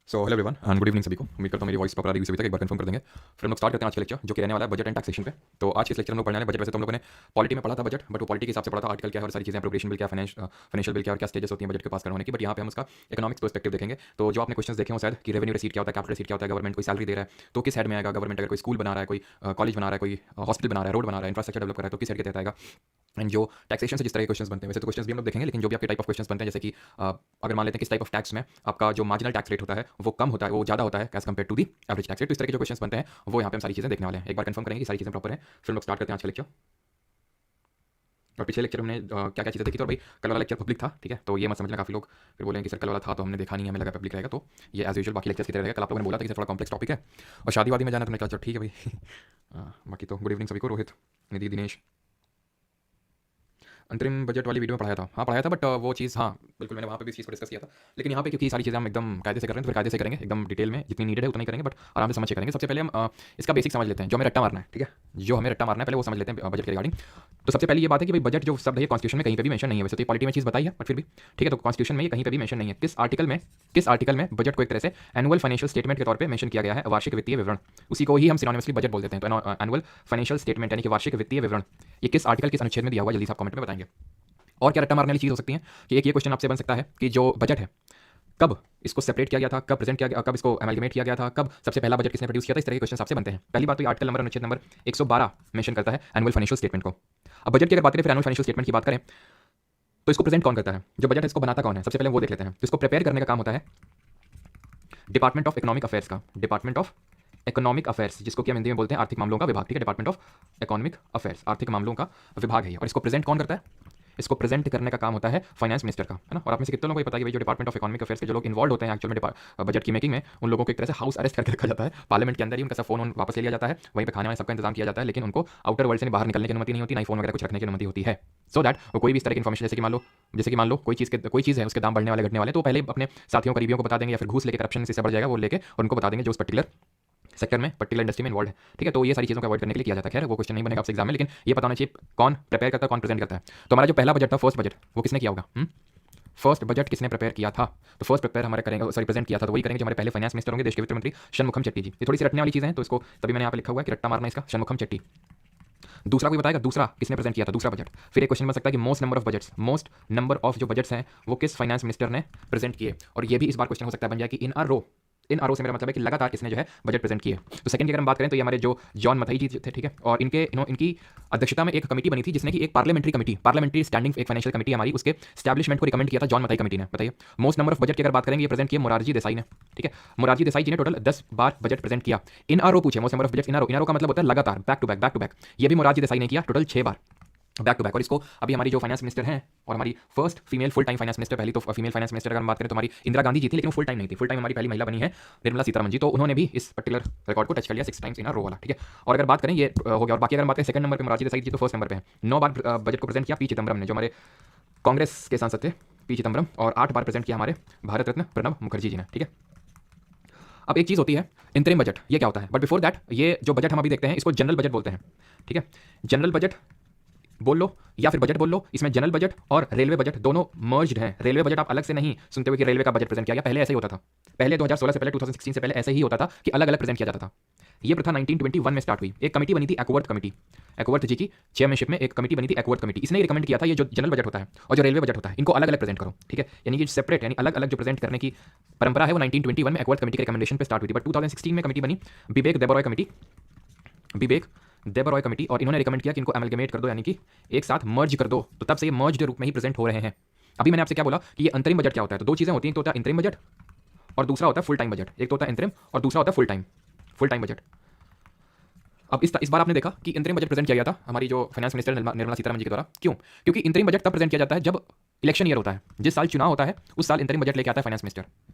So hello everyone and good evening सभी को। उम्मीद करता हूँ मेरी वॉइस प्रॉपर आ रही है, सभी तक एक बार कंफर्म कर देंगे। फिर हम लोग स्टार्ट करते हैं आज का लेक्चर, जो कि रहने वाला है बजट एंड टैक्सेशन पे। तो आज के इस लेक्चर में हम लोग पढ़ने वाले बजट। वैसे तो हम लोगों ने पॉलिटी में पढ़ा था बजट, बट वो पॉलिटी के हिसाब से पढ़ा था, आर्टिकल क्या है और सारी चीज़ें, अप्रोप्रिएशन बिल क्या, फाइनेंशियल बिल क्या और क्या स्टेजेस होती हैं बजट के पास होने की। बट यहाँ पे हम उसका इकोनॉमिक्स पर्सपेक्टिव देखेंगे। तो जो आपने क्वेश्चन देखे हो शायद कि रेवेन्यू रिसीट क्या होता है, कैपिटल रिसीट क्या होता है, गवर्नमेंट कोई सैलरी दे रहा है तो किस हेड में आएगा, गवर्नमेंट अगर कोई स्कूल बना रहा है, कोई कॉलेज बना रहा है, कोई हॉस्पिटल बना रहा है, रोड बना रहा है, इंफ्रास्ट्रक्चर डेवलप कर रहा है तो किस हेड के तहत आएगा। एंड जो टैक्सेशन से जिस तरह के क्वेश्चंस बनते हैं, वैसे तो क्वेश्चंस भी हम लोग देखेंगे, लेकिन जो भी आपके टाइप ऑफ क्वेश्चंस बनते हैं, जैसे कि अगर मान लेते हैं किस टाइप ऑफ टैक्स में आपका जो मार्जिनल टैक्स रेट होता है वो कम होता है, वो ज़्यादा होता है as compare to the average tax rate. तो इस तरह के जो क्वेश्चंस बनते हैं वो यहाँ पे हम सारी चीज़ें देखने वाले हैं। एक बार कंफर्म करेंगे कि सारी चीज़ें प्रॉपर हैं, फिर हम लोग स्टार्ट करते हैं आज का लेक्चर। और पिछले लेक्चर में हमने क्या क्या चीज़ें देखी थी, और भाई कल वाला लेक्चर पब्लिक था, ठीक है, तो ये मत समझना काफ़ी लोग फिर बोलेंगे कि सर कल वाला था तो हमने देखा नहीं, हमें लगा पब्लिक रहेगा। तो ये एज यूजुअल बाकी लेक्चर्स की तरह रहेगा। कल आप लोगों ने बोला था कि सर थोड़ा कॉम्प्लेक्स टॉपिक है और शादीवादी में जाना, तुमने कहा चलो ठीक है भाई। बाकी तो गुड इवनिंग सभी को। रोहित, निधि, दिनेश, अंतरिम बजट वाली वीडियो में पढ़ाया था, हाँ पढ़ाया था, बट वो चीज़, हाँ बिल्कुल मैंने वहाँ पे भी इस चीज़ को डिस्कस किया था। लेकिन यहाँ पे क्योंकि सारी चीज़ें हम एकदम कायदे से कर रहे हैं तो फिर कायदे से करेंगे, एकदम डिटेल में जितनी नीडेड है उतना ही करेंगे, बट आराम से समझ के करेंगे। सबसे पहले हम इसका बेसिक समझ लेते हैं, जो हमें रट्टा मारना है, ठीक है, जो हमें रट्टा मारना है पहले वो समझ लेते हैं बजट के रिगार्डिंग। तो सबसे पहले ये बात है कि भाई बजट जो शब्द है कॉन्स्टिट्यूशन में कहीं पे भी मेंशन नहीं है। वैसे तो पॉलिटी में चीज़ बताई है बट फिर भी ठीक है, तो कॉन्स्टिट्यूशन में ये कहीं पे भी मेंशन नहीं है। किस आर्टिकल में बजट को एक तरह से एनुअल फाइनेंशियल स्टेटमेंट के तौर पे मेंशन किया गया है, वार्षिक वित्तीय विवरण। उसी को ही हम सिनोनिमसली बजट बोल देते हैं। तो एनुअल फाइनेंशियल स्टेटमेंट यानी कि वार्षिक वित्तीय विवरण, ये किस आर्टिकल किस अनुच्छेद में दिया हुआ, जल्दी से आप कमेंट में बताएंगे। और क्या रट्टा मारने वाली चीज़ हो सकती है कि एक ये क्वेश्चन आपसे बन सकता है कि जो बजट है कब इसको सेपरेट किया गया था, कब प्रेजेंट किया गया, कब इसको अमेलगमेट किया गया था, कब सबसे पहला बजट किसने प्रोड्यूस किया था। इस तरह के क्वेश्चन आपसे बनते हैं। पहली बात तो ये आर्टिकल नंबर अनुच्छेद नंबर 112 मेंशन करता है एनुअल फाइनेंशियल स्टेटमेंट को। अब बजट की अगर बात करें, फिर एनुअल फाइनेंशियल स्टेटमेंट की बात करें तो इसको प्रेजेंट कौन करता है, जो बजट है इसको बनाता कौन है, सबसे पहले वो देख लेते हैं। तो इसको प्रिपेयर करने का काम होता है डिपार्टमेंट ऑफ इकोनॉमिक अफेयर्स का, डिपार्टमेंट ऑफ इकोनॉमिक अफेयर्स, जिसको कि हम हिंदी में बोलते हैं आर्थिक मामलों का विभाग, ठीक है, डिपार्टमेंट ऑफ इकोनॉमिक अफेयर्स, आर्थिक मामलों का विभाग है ये। और इसको प्रेजेंट कौन करता है, इसको प्रेजेंट करने का काम होता है फाइनेंस मिनिस्टर का, है ना। और आप में से कितने लोगों को ये पता है कि भाई जो डिपार्टमेंट ऑफ इकोनॉमिक अफेयर्स के जो लोग इन्वॉल्व होते हैं एक्चुअल में बजट की मेकिंग में, उन लोगों को एक तरह से हाउस अरेस्ट करके रखा जाता है, पार्लियामेंट के अंदर ही उनका सब फोन वापस ले लिया जाता है, वहीं पे खाने वाने सबका इंतजाम किया जाता है, लेकिन उनको आउटर वर्ल्ड से बाहर निकलने की अनुमति नहीं होती, ना ही फोन वगैरह कुछ रखने की अनुमति होती है। सो दैट वो कोई भी इस तरह की इन्फॉर्मेशन, जैसे कि मान लो कोई चीज़ है, उसके दाम बढ़ने वाले घटने वाले, तो पहले अपने साथियों करीबियों को बता देंगे, या फिर घूस लेकर करप्शन से बढ़ जाएगा वो लेके, और उनको बता देंगे जो उस पर्टिकुलर सेक्टर में, पर्टिकुलर इंडस्ट्री में इन्वॉल्व है, ठीक है। तो ये सारी चीज़ों को अवॉइड करने के लिए किया जाता है। खैर वो क्वेश्चन नहीं बनेगा आपसे एग्जाम में, लेकिन ये पता होना चाहिए कौन प्रिपेयर करता है, कौन प्रेजेंट करता है। तो हमारा जो पहला बजट था, फर्स्ट बजट, वो किसने किया होगा, फर्स्ट बजट किसने प्रिपेयर किया था। तो फर्स्ट प्रिपेयर हमारे करेंगे, सॉरी प्रेजेंट किया था, तो वही करेंगे जो हमारे पहले फाइनेंस मिनिस्टर होंगे, देश के वित्त मंत्री षणमुखम चेट्टी जी। ये थोड़ी सी रटने वाली चीज़ है, तो इसको तभी मैंने यहाँ पे लिखा हुआ है कि रट्टा मारना इसका, षणमुखम चेट्टी। दूसरा कोई बताएगा, दूसरा किसने प्रेजेंट किया था दूसरा बजट। फिर एक क्वेश्चन बन सकता है कि मोस्ट नंबर ऑफ जो बजट्स हैं वो किस फाइनेंस मिनिस्टर ने प्रेजेंट किए। और ये भी इस बार क्वेश्चन हो सकता है बन जाए कि इन आर ओ से मेरा मतलब है कि लगातार किसने जो है बजट प्रेजेंट किए। तो सेकंड की अगर हम बात करें तो ये हमारे जो जॉन मथाई जी थे, ठीक है, और इनकी अध्यक्षता में एक कमेटी बनी थी, जिसने कि एक पार्लियामेंट्री स्टैंडिंग एक फाइनेंशियल कमेटी हमारी, उसके स्टैब्लिशमेंट को रिकमेंड किया था जॉन मथाई कमेटी ने। बताइए मोस्ट नंबर ऑफ बजट की अगर बात करेंगे, ये प्रेजेंट किए मोरारजी देसाई ने, ठीक है। मोरारजी देसाई जी ने टोटल 10 बार बजट प्रेजेंट किया। इन आर ओ पूछे मोस्ट नंबर ऑफ बजट, इन आर ओ का मतलब होता है लगातार, बैक टू बैक। ये भी मोरारजी देसाई ने किया टोटल 6 बार बैक टू बैक। और इसको अभी हमारी जो फाइनेंस मिनिस्टर हैं और हमारी first female full time finance minister, पहली तो फीमेल फाइनेंस मिनिस्टर अगर हम बात करें तो हमारी इंदिरा गांधी जी थी, लेकिन फुल टाइम नहीं थी। फुल टाइम हमारी पहली महिला बनी है निर्मला सीतारमण जी, तो उन्होंने भी इस पर्टिकुलर रिकॉर्ड को टच कर लिया 6 टाइम्स इन अ रो वाला, ठीक है। और अगर बात करें ये हो गया। और बाकी अगर हम बात करें सेकंड नंबर पे मोरारजी देसाई जी, तो फर्स्ट नंबर पे 9 बार बजट को प्रेजेंट किया पी चिदम्बरम ने, जो हमारे कांग्रेस के सांसद थे पी चिदम्बरम, और 8 बार प्रेजेंट किया हमारे भारत रत्न प्रणब मुखर्जी जी ने, ठीक है। अब एक चीज़ होती है इंतरिम बजट, ये क्या होता है, बट बिफोर दैट ये जो बजट हम अभी देखते हैं इसको जनरल बजट बोलते हैं, ठीक है। जनरल बजट बोल लो या फिर बजट बोल लो, इसमें जनरल बजट और रेलवे बजट दोनों मर्ज्ड हैं। रेलवे बजट आप अलग से नहीं सुनते हुए कि रेलवे का बजट प्रेजेंट किया गया, पहले ऐसे ही होता था। पहले 2016 से पहले 2016 से पहले ऐसे ही होता था कि अलग अलग प्रेजेंट किया जाता था। ये प्रथा 1921 में स्टार्ट हुई। एक कमेटी बनी थी एक्वर्थ कमेटी, एक्वर्थ जी की चेयरमैनशिप में एक कमेटी बनी थी एक्वर्थ कमेटी। इसने रिकमेंड किया था ये जो जनरल बजट होता है और जो रेलवे बजट होता है इनको अलग अलग प्रेजेंट करो, ठीक है। यानी कि सेपरेट यानी अलग अलग जो प्रेजेंट करने की परंपरा है वो 1921 में एक्वर्थ कमेटी के रिकमेंडेशन पे स्टार्ट हुई थी। बट 2016 में कमेटी बनी बिबेक देबरॉय कमेटी, और इन्होंने रिकमेंड किया कि इनको अमेलगमेट कर दो, यानी कि एक साथ मर्ज कर दो। तो तब से ये मर्ज रूप में ही प्रेजेंट हो रहे हैं। अभी मैंने आपसे क्या बोला कि ये अंतरिम बजट क्या होता है, तो दो चीज़ें होती हैं, एक तो होता है इंतरिम बजट और दूसरा होता है फुल टाइम बजट। एक तो होता है इंतरिम और दूसरा होता है फुल टाइम बजट। अब इस बार आपने देखा कि इंतरिम बजट प्रेजेंट किया गया था हमारी जो फाइनेंस मिनिस्टर निर्मला सीतारमण जी के द्वारा। क्यों? क्योंकि इंतरिम बजट तब प्रेजेंट किया जाता है जब इलेक्शन ईयर होता है, जिस साल चुनाव होता है उस साल इंतरिम बजट लेके आता है फाइनेंस मिनिस्टर।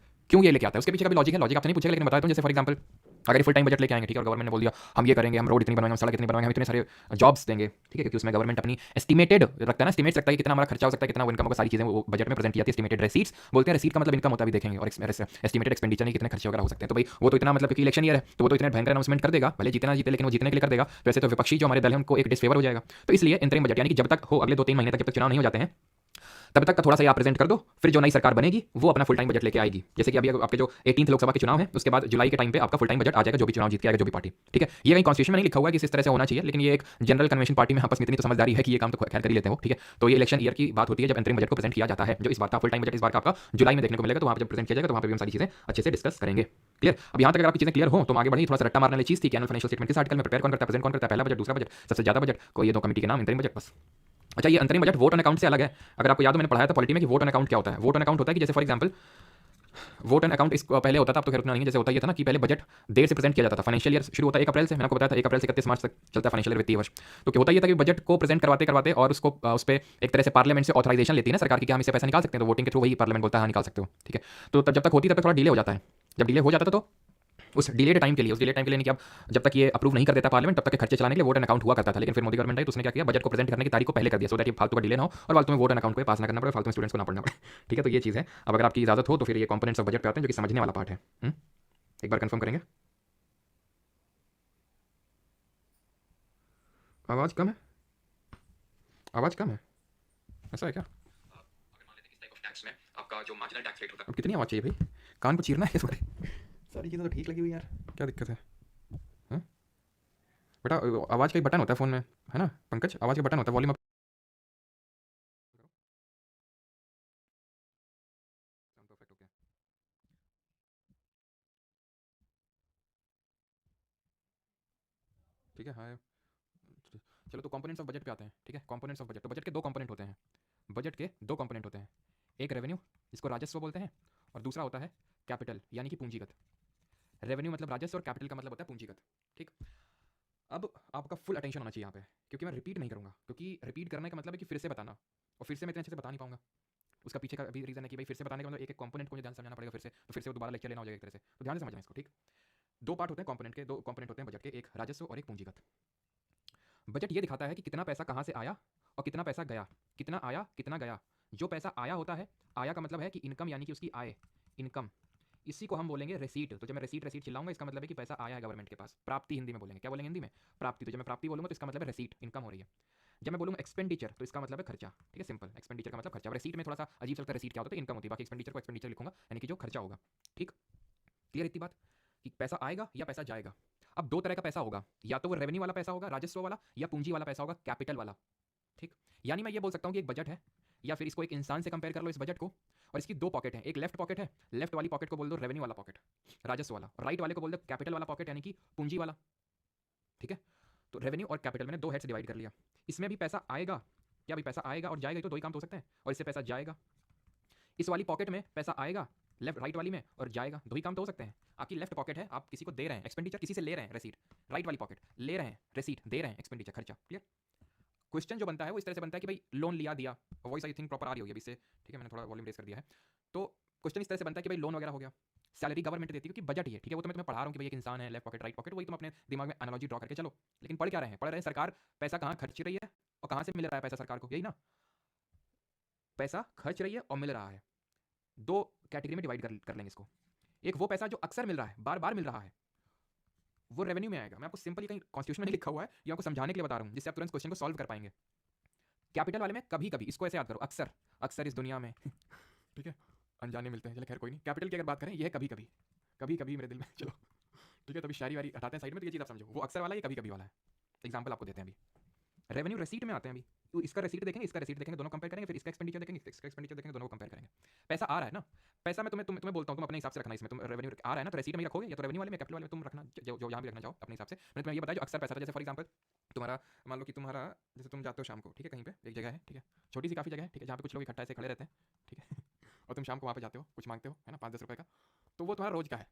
क्यों ये लेके आता है, उसके पीछे का भी लॉजिक है। लॉजिक आपसे नहीं पूछेगा, लेकिन बताता हूं। जैसे फॉर एग्जांपल अगर फुल टाइम बजट लेके आएंगे, ठीक है, और गवर्नमेंट ने बोल दिया हम ये करेंगे, हम रोड इतनी बनवाएंगे, हम सड़क इतनी बनवाएंगे, हम इतने सारे जॉब्स देंगे, ठीक है, क्योंकि उसमें गवर्नमेंट अपनी एस्टिमेटेड रखता है ना, एस्टिमेट रखता है कितना हमारा खर्चा हो सकता है, कितना इनकम होगा, सारी चीजें वो बजट में प्रेजेंट किया थी। एस्टिमेटेड रेसीट्स बोलते हैं, रेसीट का मतलब इनकम होता है, भी देखेंगे। और एस्टिमेटेड एक्सपेंडिचर नहीं, कितने खर्चे वगैरह हो सकते हैं। तो भाई वो तो इतना मतलब क्योंकि इलेक्शन ईयर है तो वो तो इतने भयंकर अनाउंसमेंट कर देगा, भले जीतना जीते, लेकिन वो जीतने के लिए कर देगा। तो ऐसे तो विपक्षी जो हमारे दल है उनको एक डिसफेवर हो जाएगा। तो इसलिए इंतरिम बजट यानी कि जब तक हो, अगले 2-3 महीने तक जब तक चुनाव नहीं हो जाते हैं, तब तक का थोड़ा सा आप प्रेजेंट कर दो, फिर जो नई सरकार बनेगी वो अपना फुल टाइम बजट लेके आएगी। जैसे कि अभी आपके जो 18th लोकसभा के चुनाव है, उसके बाद जुलाई के टाइम पे आपका फुल टाइम बजट आ जाएगा, जो भी चुनाव जीत के आएगा जो भी पार्टी। ठीक है, ये कहीं कॉन्स्टिट्यूशन में नहीं लिखा हुआ है कि इस तरह से होना चाहिए, लेकिन ये एक जनरल कन्वेंशन पार्टी में आपस में इतनी तो समझदारी है कि ये काम तो खैर कर ही लेते हो। ठीक है, तो ये इलेक्शन ईयर की बात होती है जब अंतरिम बजट को प्रेजेंट किया जाता है। जो इस बार का फुल टाइम बजट इस बार का आपका जुलाई में देखने को मिलेगा, तो वहाँ पर जब प्रेजेंट किया जाएगा तो वहाँ पर भी हम सारी चीजें अच्छे से डिस्कस करेंगे। क्लियर? अब यहाँ तक अगर आपकी चीजें क्लियर हो तो आगे बढ़ी। थोड़ा सा रट्टा मारने वाली चीज थी कि एनुअल फाइनेंशियल स्टेटमेंट किस आर्टिकल में प्रिपेयर कौन करता है, प्रेजेंट कौन करता है, पहला बजट, दूसरा बजट, सबसे ज्यादा बजट को, ये दो कमेटी के नाम, अंतरिम बजट, बस। अच्छा, ये अंतरिम बजट वोट ऑन अकाउंट से अलग है। अगर आपको याद हो मैंने पढ़ाया था पॉलिटी में कि वोट ऑन अकाउंट क्या होता है। वोट ऑन अकाउंट होता है कि जैसे for example vote and account इस पहले होता था, अब तो खैर उतना नहीं है। जैसे होता ये था ना कि पहले बजट देर से प्रेजेंट किया जाता था। फाइनेंशियल ईयर शुरू होता है 1 अप्रैल से, मैंने आपको बताया था 1 अप्रैल से 31 मार्च तक चलता है फाइनेंशियल ईयर, वित्तीय वर्ष। तो क्या होता ये था कि बजट को प्रेजेंट करवाते करवाते और उसको उस पर एक तरह से पार्लियामेंट से ऑथराइजेशन लेती है ना सरकार की, कि हम इससे पैसा निकाल सकते हैं, तो वोटिंग के थ्रू वही पार्लियामेंट बोलता है हाँ निकाल सकते हो। ठीक है, तो तब जब तक होती तब तक थोड़ा डिले हो जाता है। जब डिले हो जाता था तो उस डिलेड टाइम के लिए, उस डिले टाइम के लिए नहीं कि अब जब तक ये अप्रूव नहीं कर देता पार्लियामेंट तब तक के खर्चे चलाने के लिए वोट एंड अकाउंट हुआ करता था। लेकिन फिर मोदी गवर्नमेंट आई तो उसने क्या किया, बजट को प्रेजेंट करने की तारीख को पहले कर दिया, सो दैट ये फालतू का डिले ना हो और फालतू में वोट एंड अकाउंट को पास ना करना पड़े, फालतू में स्टूडेंट्स को ना पढ़ना पड़े। ठीक है, तो ये चीज़ है। अब अगर आपकी इजाजत हो तो फिर ये कंपोनेंट्स ऑफ बजट पे आते हैं जो कि समझने वाला पार्ट है। एक बार कंफर्म करेंगे। आवाज़ कम है, आवाज़ कम है, ऐसा है क्या? अगर मान लेते हैं किस टाइप ऑफ टैक्स में आपका जो मार्जिनल टैक्स रेट होता है, अब कितनी आवाज़ चाहिए भाई, कान को चीरना है तुम्हारे? सारी चीज़ें तो ठीक लगी हुई यार, क्या दिक्कत है? हाँ? बेटा आवाज़ का एक बटन होता है फ़ोन में, है ना पंकज, आवाज़ का बटन होता है, वॉल्यूम अप करो। साउंड परफेक्ट हो गया। ठीक है, हाँ। चलो तो कंपोनेंट्स ऑफ बजट पे आते हैं। ठीक है, कंपोनेंट्स ऑफ बजट, तो बजट के दो कंपोनेंट होते हैं। बजट के दो कंपोनेंट होते हैं, एक रेवेन्यू जिसको राजस्व बोलते हैं, और दूसरा होता है कैपिटल यानी कि पूंजीगत। रेवेन्यू मतलब राजस्व और कैपिटल का मतलब होता है पूंजीगत। ठीक, अब आपका फुल अटेंशन होना चाहिए यहाँ पे, क्योंकि मैं रिपीट नहीं करूँगा, क्योंकि रिपीट करने का मतलब है कि फिर से बताना, और फिर से मैं इतने अच्छे से बता नहीं पाऊंगा। उसका पीछे का भी रीज़न है कि भाई फिर से बताने का मतलब एक एक कंपोनेंट को मुझे ध्यान से समझाना पड़ेगा फिर से, तो फिर से वो दोबारा लेक्चर लेना हो जाएगा एक तरह से। तो ध्यान से समझना इसको। ठीक, दो पार्ट होते हैं कंपोनेंट के, दो कंपोनेंट होते हैं बजट के, एक राजस्व और एक पूंजीगत। बजट ये दिखाता है कि कितना पैसा कहाँ से आया और कितना पैसा गया, कितना आया कितना गया। जो पैसा आया होता है, आया का मतलब है कि इनकम यानी कि उसकी आय, इनकम, इसी को हम बोलेंगे रेसीट। तो जब मैं रेसीट रेसीट चिल्लाऊंगा इसका मतलब है कि पैसा आया है गवर्नमेंट के पास। प्राप्ति हिंदी में बोलेंगे, क्या बोलेंगे हिंदी में? प्राप्ति। तो जब मैं प्राप्ति बोलूंगा तो इसका मतलब है रेसीट, इनकम हो रही है। जब मैं बोलूंगा एक्सपेंडिचर तो इसका मतलब है खर्चा। ठीक है, सिंपल, एक्सपेंडिचर का मतलब खर्चा। रेसीट में थोड़ा सा अजीब चलता है, रेसीट क्या होता है, इनकम होती है, बाकी एक्सपेंडिचर को एक्सपेंडिचर लिखूंगा यानी कि जो खर्चा होगा। ठीक, क्लियर इतनी बात कि पैसा आएगा या पैसा जाएगा। अब दो तरह का पैसा होगा, या तो वो रेवेन्यू वाला पैसा होगा, राजस्व वाला, या पूंजी वाला पैसा होगा, कैपिटल वाला। ठीक, यानी मैं ये बोल सकता हूँ कि एक बजट है, या फिर इसको एक इंसान से कंपेयर कर लो इस बजट को, और इसकी दो पॉकेट है। एक लेफ्ट पॉकेट है, लेफ्ट वाली पॉकेट को बोल दो रेवेन्यू वाला पॉकेट, राजस्व वाला, और राइट वाले को बोल दो कैपिटल वाला पॉकेट यानी कि पूंजी वाला। ठीक है, तो रेवेन्यू और कैपिटल मैंने दो हेड से डिवाइड कर लिया। इसमें भी पैसा आएगा, क्या भी पैसा आएगा और जाएगा, तो दो ही काम तो हो सकते हैं, और इससे पैसा जाएगा। इस वाली पॉकेट में पैसा आएगा, लेफ्ट राइट वाली में, और जाएगा, दो ही काम तो हो सकते हैं। आपकी लेफ्ट पॉकेट है, आप किसी को दे रहे हैं एक्सपेंडिचर, किसी से ले रहे हैं रेसीट। राइट वाली पॉकेट ले रहे हैं रेसीट, दे रहे हैं एक्सपेंडिचर, खर्चा। क्लियर? क्वेश्चन जो बनता है वो इस तरह से बनता है कि भाई लोन लिया दिया, वॉइस आई थिंक प्रॉपर आ रही होगी अभी से। ठीक है, मैंने थोड़ा वॉल्यूम रेस कर दिया है। तो क्वेश्चन इस तरह से बनता है कि भाई लोन वगैरह हो गया, सैलरी गवर्नमेंट देती है, क्योंकि बजट ही है। ठीक है, वो तो मैं तुम्हें पढ़ा रहा हूँ कि भाई एक इंसान है, लेफ्ट पॉकेट राइट पॉकेट, वही तुम अपने दिमाग में एनालॉजी ड्रॉ करके चलो। लेकिन पढ़ क्या रहे हैं? पढ़ रहे हैं सरकार पैसा कहाँ खर्च रही है और कहाँ से मिल रहा है पैसा सरकार को, यही ना? पैसा खर्च रही है और मिल रहा है, दो कैटेगरी में डिवाइड कर लेंगे इसको। एक वो पैसा जो अक्सर मिल रहा है, बार बार मिल रहा है, वो रेवेन्यू में आएगा। मैं आपको सिंपली कहीं कॉन्स्टिट्यूशन में नहीं लिखा हुआ है, ये आपको समझाने के लिए बता रहा हूँ, जिससे आप तुरंत क्वेश्चन को सॉल्व कर पाएंगे। कैपिटल वाले में कभी कभी, इसको ऐसे याद करो, अक्सर, अक्सर इस दुनिया में ठीक है, अनजाने मिलते हैं, चलो खैर कोई नहीं। कैपिटल की अगर बात करें, ये है कभी कभी, कभी कभी मेरे दिल में चलो ठीक है, तभी शायरी वारी हटाते हैं साइड में, तो ये चीज़ आप समझो, वो अक्सर वाला, ये कभी कभी वाला है। एग्जाम्पल आपको देते हैं अभी, रेवेन्यू रेसीट में आते हैं अभी, तो इसका रेसीट देखेंगे, इसका रेसीट देखेंगे, दोनों कंपेयर करेंगे, फिर इसका एक्सपेंडिचर देखेंगे, इसका एक्सपेंडिचर देखेंगे, दोनों को कंपेयर करेंगे। पैसा आ रहा है ना, पैसा मैं तुम्हें बोलता हूँ, तुम अपने हिसाब से रखना इसमें। तुम रेवेन्यू आ रहा है ना, तो रेसीट में ही रखोगे, या तो रेवेन्यू वाले में, कैपिटल वाले में, तुम रखना जो यहाँ भी रखना चाहो अपने हिसाब से। मैंने तुम्हें ये बताया जो अक्सर पैसा था, जैसे फॉर एग्जाम्पल तुम्हारा, मान लो कि तुम्हारा, जैसे तुम जाते हो शाम को, ठीक है, कहीं पे एक जगह है, ठीक है, छोटी सी काफ़ी जगह है, ठीक है, जहाँ पे कुछ लोग इकट्ठा ऐसे खड़े रहते हैं, ठीक है और तुम शाम को वहाँ पे जाते हो, कुछ मांगते हो, है ना, 5-10 रुपये का, तो वो तुम्हारा रोज का है,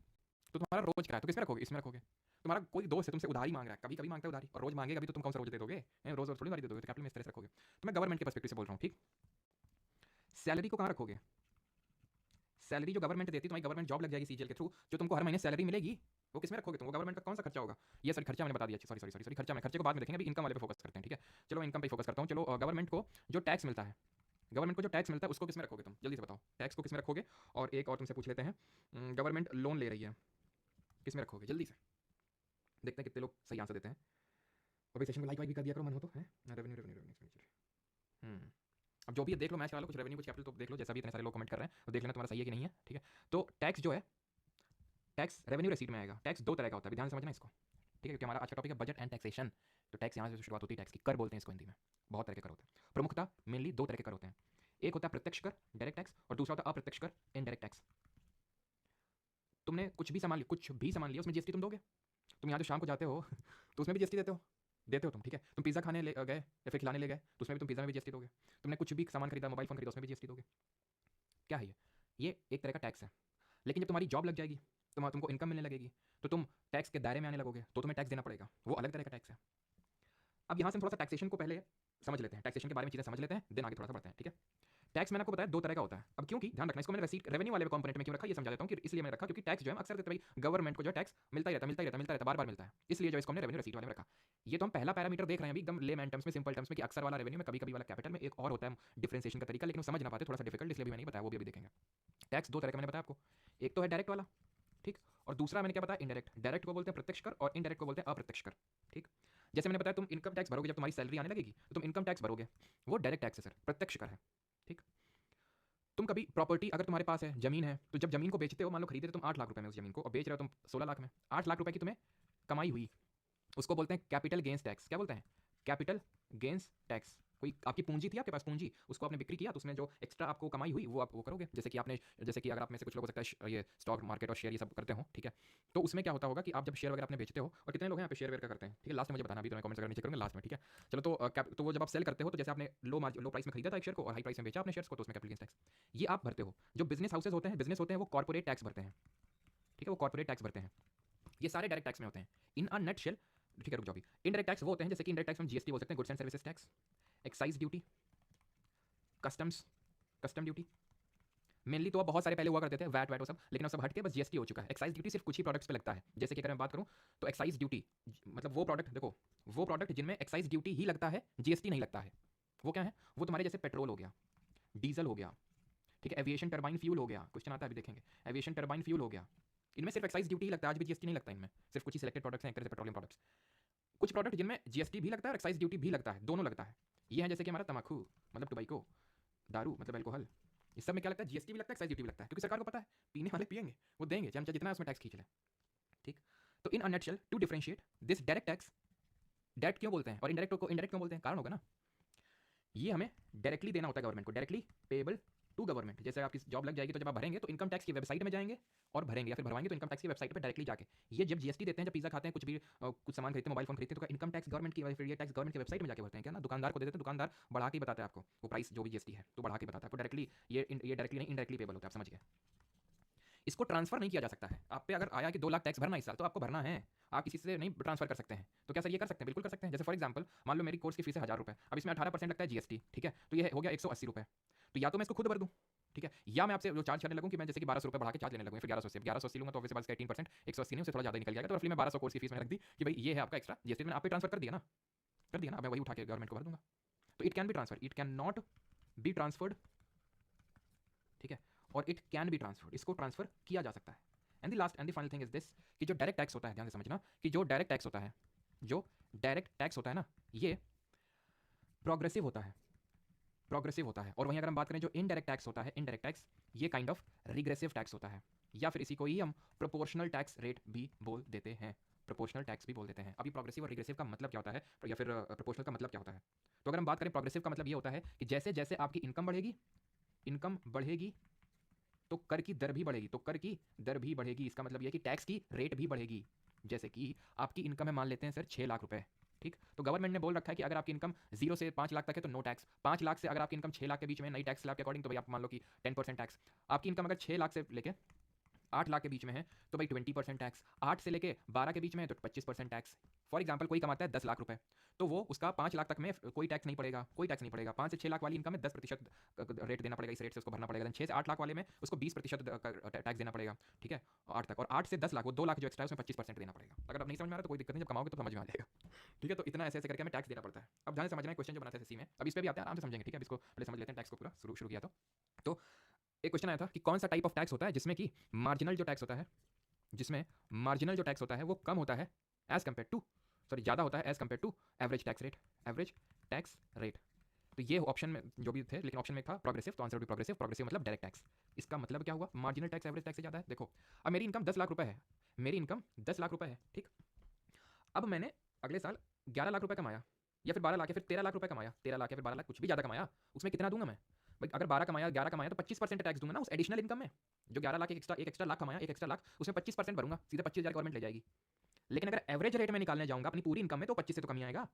तो तुम्हारा रोज का है, तो किसमें रखोगे? इसमें रखोगे। तुम्हारा कोई दोस्त है तुमसे उधारी मांग रहा है, कभी कभी मांगता है उधारी, और रोज मांगेगा भी, तो तुम कौन सा रोज दे दोगे? रोज रोज थोड़ी उधारी दे दोगे, तो कैपिटल में इस तरह से रखोगे। तो मैं गवर्नमेंट के पर्सपेक्टिव से बोल रहा हूँ। ठीक, सैलरी को कहाँ रखोगे? सैलरी जो गवर्नमेंट देती है, तुम्हारी गवर्नमेंट जॉब लग जाएगी सीजीएल के थ्रू, जो तुमको हर महीने सैलरी मिलेगी, वो किसमें रखोगे तुम? वो गवर्नमेंट का कौन सा खर्चा होगा? ये सॉरी खर्चा मैंने बता दिया, सॉरी सॉरी सॉरी सॉरी, खर्चा में, खर्चे को बाद में देखेंगे, अभी इनकम वाले पे फोकस करते हैं। ठीक है, चलो मैं इनकम पे फोकस करता हूँ। चलो गवर्नमेंट को जो टैक्स मिलता है, गवर्नमेंट को जो टैक्स मिलता है उसको किसमें रखोगे तुम? जल्दी से बताओ, टैक्स को किसमें रखोगे? और एक और तुमसे पूछ लेते हैं, गवर्नमेंट लोन ले रही है, किसमें रखोगे? जल्दी से देखते हैं कितने लोग सही आंसर देते हैं। और भाई सेशन को लाइक वाइक भी कर दिया करो, मन हो तो है। Revenue revenue revenue expenditure. अब जो भी है देख लो, मैच करा लो, कुछ रेवेन्यू कुछ कैपिटल तो देख लो, जैसा भी इतने सारे लोग कमेंट कर रहे हैं तो देख लेना तुम्हारा सही है कि नहीं है, ठीक है। तो टैक्स जो है, टैक्स रेवेन्यू रिसीट में आएगा। टैक्स दो तरह का होता है, ध्यान से समझना इसको, ठीक है, क्योंकि हमारा अच्छा टॉपिक है बजट एंड टैक्सेशन। तो टैक्स यहाँ से शुरुआत होती है टैक्स की, कर बोलते हैं इसको हिंदी में। बहुत तरह के कर होते हैं, प्रमुखता मेनली दो तरह के कर होते हैं। एक होता है प्रत्यक्ष कर डायरेक्ट टैक्स, और दूसरा होता है अप्रत्यक्ष कर इनडायरेक्ट टैक्स। तुमने कुछ भी सामान लिया, कुछ भी सामान लिया, उसमें जीएसटी तुम दोगे। तुम यहाँ जो शाम को जाते हो तो उसमें भी जीएसटी देते हो तुम, ठीक है। तुम पिज़्ज़ा खाने ले गए या फिर खिलाने ले गए तो उसमें भी तुम पिज़्ज़ा में भी जीएसटी दोगे। तुमने कुछ भी सामान खरीदा, मोबाइल फोन खरीदा, उसमें भी जीएसटी दोगे। क्या है ये एक तरह का टैक्स है। लेकिन जब तुम्हारी जॉब लग जाएगी, तुमको इनकम मिलने लगेगी, तो तुम टैक्स के दायरे में आने लगोगे, तो तुम्हें टैक्स देना पड़ेगा, वो अलग तरह का टैक्स है। अब यहाँ से हम थोड़ा सा टैक्सेशन को पहले समझ लेते हैं, टैक्सेशन के बारे में चीज़ें समझ लेते हैं, देन आगे थोड़ा सा बढ़ते हैं, ठीक है। टैक्स मैंने आपको बताया दो तरह का होता है। अब क्योंकि ध्यान रखना, इसको मैंने रसीद रेवेन्यू वाले कंपोनेंट में क्यों रखा, ये समझा देता हूँ कि इसलिए मैंने रखा क्योंकि टैक्स जो है अक्सर भाई गवर्नमेंट को जो टैक्स मिलता ही रहता बार बार मिलता है, इसलिए जो इसको हमने रेवेन्यू रसीद वाले में रखा। ये तो हम पहला पैरामीटर देख रहे हैं अभी एकदम लेमैन टर्म्स में, सिंपल टर्म्स में, कि अक्सर वाला रेवेन्यू में, कभी कभी वाला कैपिटल में। एक और होता है डिफरेंशिएशन का तरीका, लेकिन वो समझ ना पाते, थोड़ा सा डिफिकल्ट, इसलिए भी मैंने बताया, वो भी अभी देखेंगे। टैक्स दो तरह का मैंने बताया आपको, एक तो है डायरेक्ट वाला, ठीक, और दूसरा मैंने क्या बताया, इनडायरेक्ट। डायरेक्ट को बोलते हैं प्रत्यक्ष कर और इनडायरेक्ट को बोलते हैं अप्रत्यक्ष कर, ठीक। जैसे मैंने बताया, तुम इनकम टैक्स भरोगे, जब तुम्हारी सैलरी आने लगेगी तो तुम इनकम टैक्स भरोगे, वो डायरेक्ट टैक्स है सर, प्रत्यक्ष कर है, ठीक। तुम कभी प्रॉपर्टी अगर तुम्हारे पास है, जमीन है, तो जब जमीन को बेचते हो, मान लो खरीदे तुम 8 लाख रुपए में उस जमीन को, और बेच रहे हो तुम 16 लाख में, 8 लाख रुपए की तुम्हें कमाई हुई, उसको बोलते हैं कैपिटल गेंस टैक्स। क्या बोलते हैं, कैपिटल गेंस टैक्स। कोई आपकी पूंजी थी, आपके पास पूंजी, उसको आपने बिक्री किया, तो उसमें जो एक्स्ट्रा आपको कमाई हुई वो आप वो करोगे। जैसे कि आपने, जैसे कि अगर आप में से कुछ लोग हो सकता है ये स्टॉक मार्केट और शेयर ये सब करते हो, ठीक है। तो उसमें क्या होता होगा कि आप जब शेयर वगैरह अपने बेचते हो, और कितने लोग हैं यहाँ पे शेयर वेयर का करते हैं, ठीक है, लास्ट में मुझे बताना, अभी तो मैं कमेंट्स वगैरह नीचे करूँगा लास्ट में, ठीक है। चलो तो तो वो जब आप सेल करते हो, तो जैसे आपने लो प्राइस में खरीदा था एक शेयर को और हाई प्राइस में बेचा अपने शेयर्स को, तो उसमें कैपिटल गेंस टैक्स ये आप भरते हो। जो बिजनेस हाउसेज होते हैं, बिजनेस होते हैं, वो कॉर्पोरेट टैक्स भरते हैं, ठीक है, वो कॉर्पोरेट टैक्स भरते हैं। ये सारे डायरेक्ट टैक्स में होते हैं इन अ नट शेल, ठीक है। रुक जाओ अभी, इनडायरेक्ट टैक्स वो होते हैं, जैसे कि इनडायरेक्ट टैक्स हम जीएसटी बोल सकते हैं, goods and services tax, excise duty, custom duty. Mainly तो अब बहुत सारे पहले हुआ करते थे, वैट वो सब, लेकिन वो सब हट के बस जीएसटी हो चुका है। एक्साइज ड्यूटी सिर्फ कुछ ही प्रोडक्ट्स पे लगता है। जैसे कि अगर मैं बात करूं तो एक्साइज ड्यूटी मतलब वो प्रोडक्ट, देखो वो प्रोडक्ट जिनमें एक्साइज ड्यूटी ही लगता है, जीएसटी नहीं लगता है, वो क्या है, वो तुम्हारे जैसे पेट्रोल हो गया, डीजल हो गया, ठीक है, एविएशन टर्बाइन फ्यूल हो गया, क्वेश्चन आता है अभी देखेंगे, एविएशन टर्बाइन फ्यूल हो गया, इनमें सिर्फ एक्साइज ड्यूटी ही लगता है, आज भी जीएसटी नहीं लगता इनमें, सिर्फ कुछ ही सिलेक्टेड प्रोडक्ट्स हैं, एक तरह से पेट्रोलियम प्रोडक्ट्स। कुछ प्रोडक्ट जिनमें जीएसटी भी लगता है और एक्साइज ड्यूटी भी लगता है, दोनों लगता है। ये है जैसे कि हमारा तम्बाकू मतलब टोबैको, दारू मतलब अल्कोहल, इस सब में क्या लगता है, जीएसटी भी लगता है, एक्साइज ड्यूटी भी लगता है, क्योंकि सरकार को पता है पीने वाले पिएंगे, वो देंगे, चाहे जितना है उसमें टैक्स खींच ले, ठीक। तो in a nutshell to differentiate this direct tax, direct क्यों बोलते हैं और इनडायरेक्ट को इनडायरेक्ट क्यों बोलते हैं, कारण होगा ना। ये हमें डायरेक्टली देना होता है गवर्नमेंट को, डायरेक्टली पेएबल टू गवर्नमेंट। जैसे आपकी जॉब लग जाएगी तो जब आप भरेंगे तो इनकम टैक्स की वेबसाइट में जाएंगे और भरेंगे, या फिर भरवाएंगे तो इनकम टैक्स की वेबसाइट पे डायरेक्टली जाके। ये जब जीएसटी देते हैं, जब पिज्जा खाते हैं, कुछ भी कुछ सामान खरीदते हैं, मोबाइल फोन खरीदते हैं, तो इनकम टैक्स गवर्नमेंट की, फिर ये टैक्स गवर्नमेंट की वेबसाइट में जाके भरते हैं, क्या ना, दुकानदार को देते हैं, दुकानदार बढ़ा के बताता है आपको वो प्राइस, जो भी जीएसटी है तो बढ़ा के बताता है आपको डायरेक्टली। ये डायरेक्टली नहीं, इनडायरेक्टली पेबल होता है, आप समझ गए। इसको ट्रांसफर नहीं किया जा सकता है। आप पे अगर आया कि 2 लाख टैक्स भरना इस साल, तो आपको भरना है, आप किसी से नहीं ट्रांसफर कर सकते हैं। तो क्या सर ये कर सकते हैं, बिल्कुल कर सकते हैं। जैसे फॉर एग्जांपल मान लो मेरी कोर्स की फीस है 1000 रुपये, अब इसमें 18% लगता है जीएसटी, ठीक है, तो ये हो गया 180 रुपये। तो या तो मैं इसको खुद भर दूँ, ठीक है, या मैं आपसे जो चार्ज करने लगूँ कि मैं जैसे कि 1200 रुपये बढ़ा के चार्ज लेने लगूँ, फिर 1100 से 1180 लूँगा, तो ऑब्वियसली बात 18%, 180 नहीं, उससे थोड़ा ज़्यादा निकल जाएगा, तो रफली मैं 1200 कोर्स की फीस में रख दी कि भाई ये है आपका एक्स्ट्रा जीएसटी, मैंने आप पे ट्रांसफर कर दिया ना, अब मैं वही उठा के गवर्नमेंट को भर दूंगा। तो it can be transfer, it can not be transferred, ठीक है, और इट कैन बी ट्रांसफर्ड, इसको ट्रांसफर किया जा सकता है। And the last and the final thing is this, कि जो डायरेक्ट टैक्स होता है, ध्यान से समझना, कि जो डायरेक्ट टैक्स होता है, जो डायरेक्ट टैक्स होता है ना, ये प्रोग्रेसिव होता है, प्रोग्रेसिव होता है। और वहीं अगर हम बात करें जो इनडायरेक्ट टैक्स होता है, इनडायरेक्ट टैक्स, ये काइंड ऑफ रिग्रेसिव टैक्स होता है, या फिर इसी को ही हम प्रोपोर्शनल टैक्स रेट भी बोल देते हैं, प्रोपोर्शनल टैक्स भी बोल देते हैं। अभी प्रोग्रेसिव और रिग्रेसिव का मतलब क्या होता है, या फिर प्रोपोर्शनल का मतलब क्या होता है। तो अगर हम बात करें प्रोग्रेसिव का मतलब ये होता है कि जैसे जैसे आपकी इनकम बढ़ेगी तो कर की दर भी बढ़ेगी, तो कर की दर भी बढ़ेगी, इसका मतलब यह कि टैक्स की रेट भी बढ़ेगी। जैसे कि आपकी इनकम है, मान लेते हैं सर 6 लाख रुपए, ठीक, तो गवर्नमेंट ने बोल रखा है कि अगर आपकी इनकम 0 से 5 लाख तक है तो नो टैक्स, 5 लाख से अगर आपकी इनकम 6 लाख के बीच में नई टैक्स स्लैब के अकॉर्डिंग, तो भाई आप मान लो कि 10% टैक्स। आपकी इनकम अगर 6 लाख से लेके 8 लाख के बीच में है तो भाई 20% टैक्स, 8 से लेके 12 के बीच में है तो 25% टैक्स। फॉर एग्जाम्पल कोई कमाता है 10 लाख रुपए, तो वो उसका 5 लाख तक में कोई टैक्स नहीं पड़ेगा, कोई टैक्स नहीं पड़ेगा। 5 से 6 लाख वाली इनकम में 10% रेट देना पड़ेगा, इस रेट से उसको भरना पड़ेगा। 6 से 8 लाख वाले में उसको 20% टैक्स देना पड़ेगा, ठीक है, 8 तक। और 8 से 10 लाख, वो 2 लाख जो एक्स्ट्रा है उसमें 25% देना पड़ेगा। अगर आप नहीं समझ में आ रहा तो कोई दिक्कत नहीं, जब कमाओगे तो समझ में आ जाएगा, ठीक है। तो इतना ऐसे ऐसे करके हमें टैक्स देना पड़ता है। अब ध्यान से समझना है क्वेश्चन जो बनाते हैं सी में, अब इस पर भी आते हैं, आराम से समझेंगे, ठीक है। अब इसको पहले समझ लेते हैं, टैक्स को पूरा शुरू किया तो एक क्वेश्चन आया था कि कौन सा टाइप ऑफ टैक्स होता है जिसमें कि मार्जिनल जो टैक्स होता है, जिसमें मार्जिनल जो टैक्स होता है वो कम होता है एज कंपेयर टू, सॉरी ज़्यादा होता है as compare to average tax rate, average tax rate. तो तो ये ऑप्शन में जो भी थे, लेकिन ऑप्शन में एक था प्रोग्रेसिव, तो आंसर भी प्रोग्रेसिव। प्रोग्रेसिव मतलब डायरेक्ट टैक्स। इसका मतलब क्या हुआ, मार्जिनल टैक्स एवरेज टैक्स से ज़्यादा है। देखो अब मेरी इनकम 10 लाख रुपए है, मेरी इनकम 10 लाख रुपए है, ठीक। अब मैंने अगले साल 11 लाख रुपए कमाया, या फिर 12 लाख, या फिर 13 लाख रुपए कमाया, 13 लाख या फिर 12 लाख, कुछ भी ज़्यादा कमाया, उसमें कितना दूंगा मैं भाई? अगर 12 कमाया, 11 कमाया, तो 25% टैक्स दूंगा ना उस एडिशनल इनकम में। जो 11 लाख एक एक्स्ट्रा लाख कमाया, एक एक्स्ट्रा लाख, उसमें 25% भरूंगा, सीधे 25,000 गवर्नमेंट ले जाएगी। लेकिन अगर एवरेज रेट में निकालने जाऊंगा अपनी पूरी इनकम में, तो 25 से तो कमी आएगा।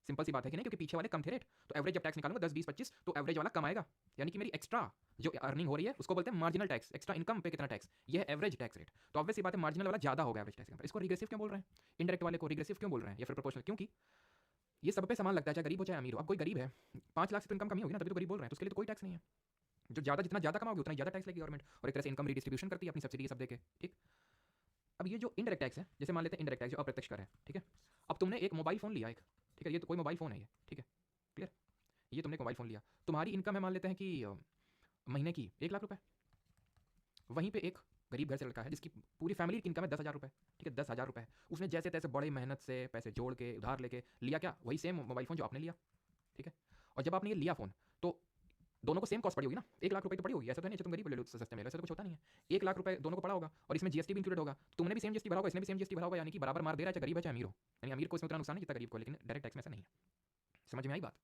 सिंपल सी बात है कि नहीं, क्योंकि पीछे वाले कम थे रेट, तो एवरेज जब टैक्स निकालूंगा 10, 20, 25, तो एवरेज वाला कम आएगा। यानी कि मेरी एक्स्ट्रा जो अर्निंग हो रही है उसको बोलते हैं मार्जिनल टैक्स। एक्स्ट्रा इनकम पे कितना टैक्स, ये है एवरेज टैक्स रेट। तो ऑब्वियस सी बात है मार्जिनल वाला ज्यादा होगा एवरेज टैक्स के ऊपर। इसको रिग्रेसिव क्यों बोल रहे हैं, इनडायरेक्ट वाले को रिग्रेसिव क्यों बोल रहे हैं, या फिर प्रोपोर्शनल? क्योंकि ये सब पे समान लगता है, चाहे गरीब हो चाहे अमीर हो। अब कोई गरीब है, 5 लाख से तो इनकम कमी होगी ना, तभी तो गरीब बोल रहे हैं, तो उसके लिए तो कोई टैक्स नहीं है। जो ज्यादा, जितना ज्यादा कमाओगे उतना ज्यादा टैक्स लेगी गवर्नमेंट, और एक तरह से इनकम रिडिस्ट्रीब्यूशन करती है अपनी सब्सिडी सब देके, ठीक। अब ये जो इनडायरेक्ट टैक्स है, जैसे मान लेते हैं इनडायरेक्ट टैक्स जो अप्रत्यक्ष कर है, ठीक है। अब तुमने एक मोबाइल फोन लिया एक, ठीक है, ये तो कोई मोबाइल फोन है ये, ठीक है, क्लियर। ये तुमने एक मोबाइल फोन लिया, तुम्हारी इनकम है मान लेते हैं कि महीने की 1 लाख रुपए। वहीं पे एक गरीब घर से लड़का है जिसकी पूरी फैमिली की इनकम है 10,000 रुपए, ठीक है, 10,000 रुपए। उसने जैसे तैसे बड़ी मेहनत से पैसे जोड़ के उधार लेके लिया, क्या वही सेम मोबाइल फोन जो आपने लिया, ठीक है। और जब आपने ये लिया फोन, तो दोनों को सेम कॉस्ट पड़ी होगी ना, 1 लाख रुपए तो पड़ी होगी। ऐसा तो नहीं तुम गरीब ले लो सस्ते में, ऐसा तो कुछ होता नहीं है। 1 लाख रुपए दोनों को पड़ा होगा, और इसमें जीएसटी भी इंक्लूडेड होगा। तुमने भी सेम जीएसटी भरा होगा, इसने भी सेम जीएसटी भरा होगा, यानी कि बराबर मार दे रहा है, चाहे गरीब है चाहे अमीर हो। यानी अमीर को इसमें उतना नुकसान नहीं जितना गरीब को, लेकिन डायरेक्ट टैक्स में ऐसा नहीं है। समझ में आई बात,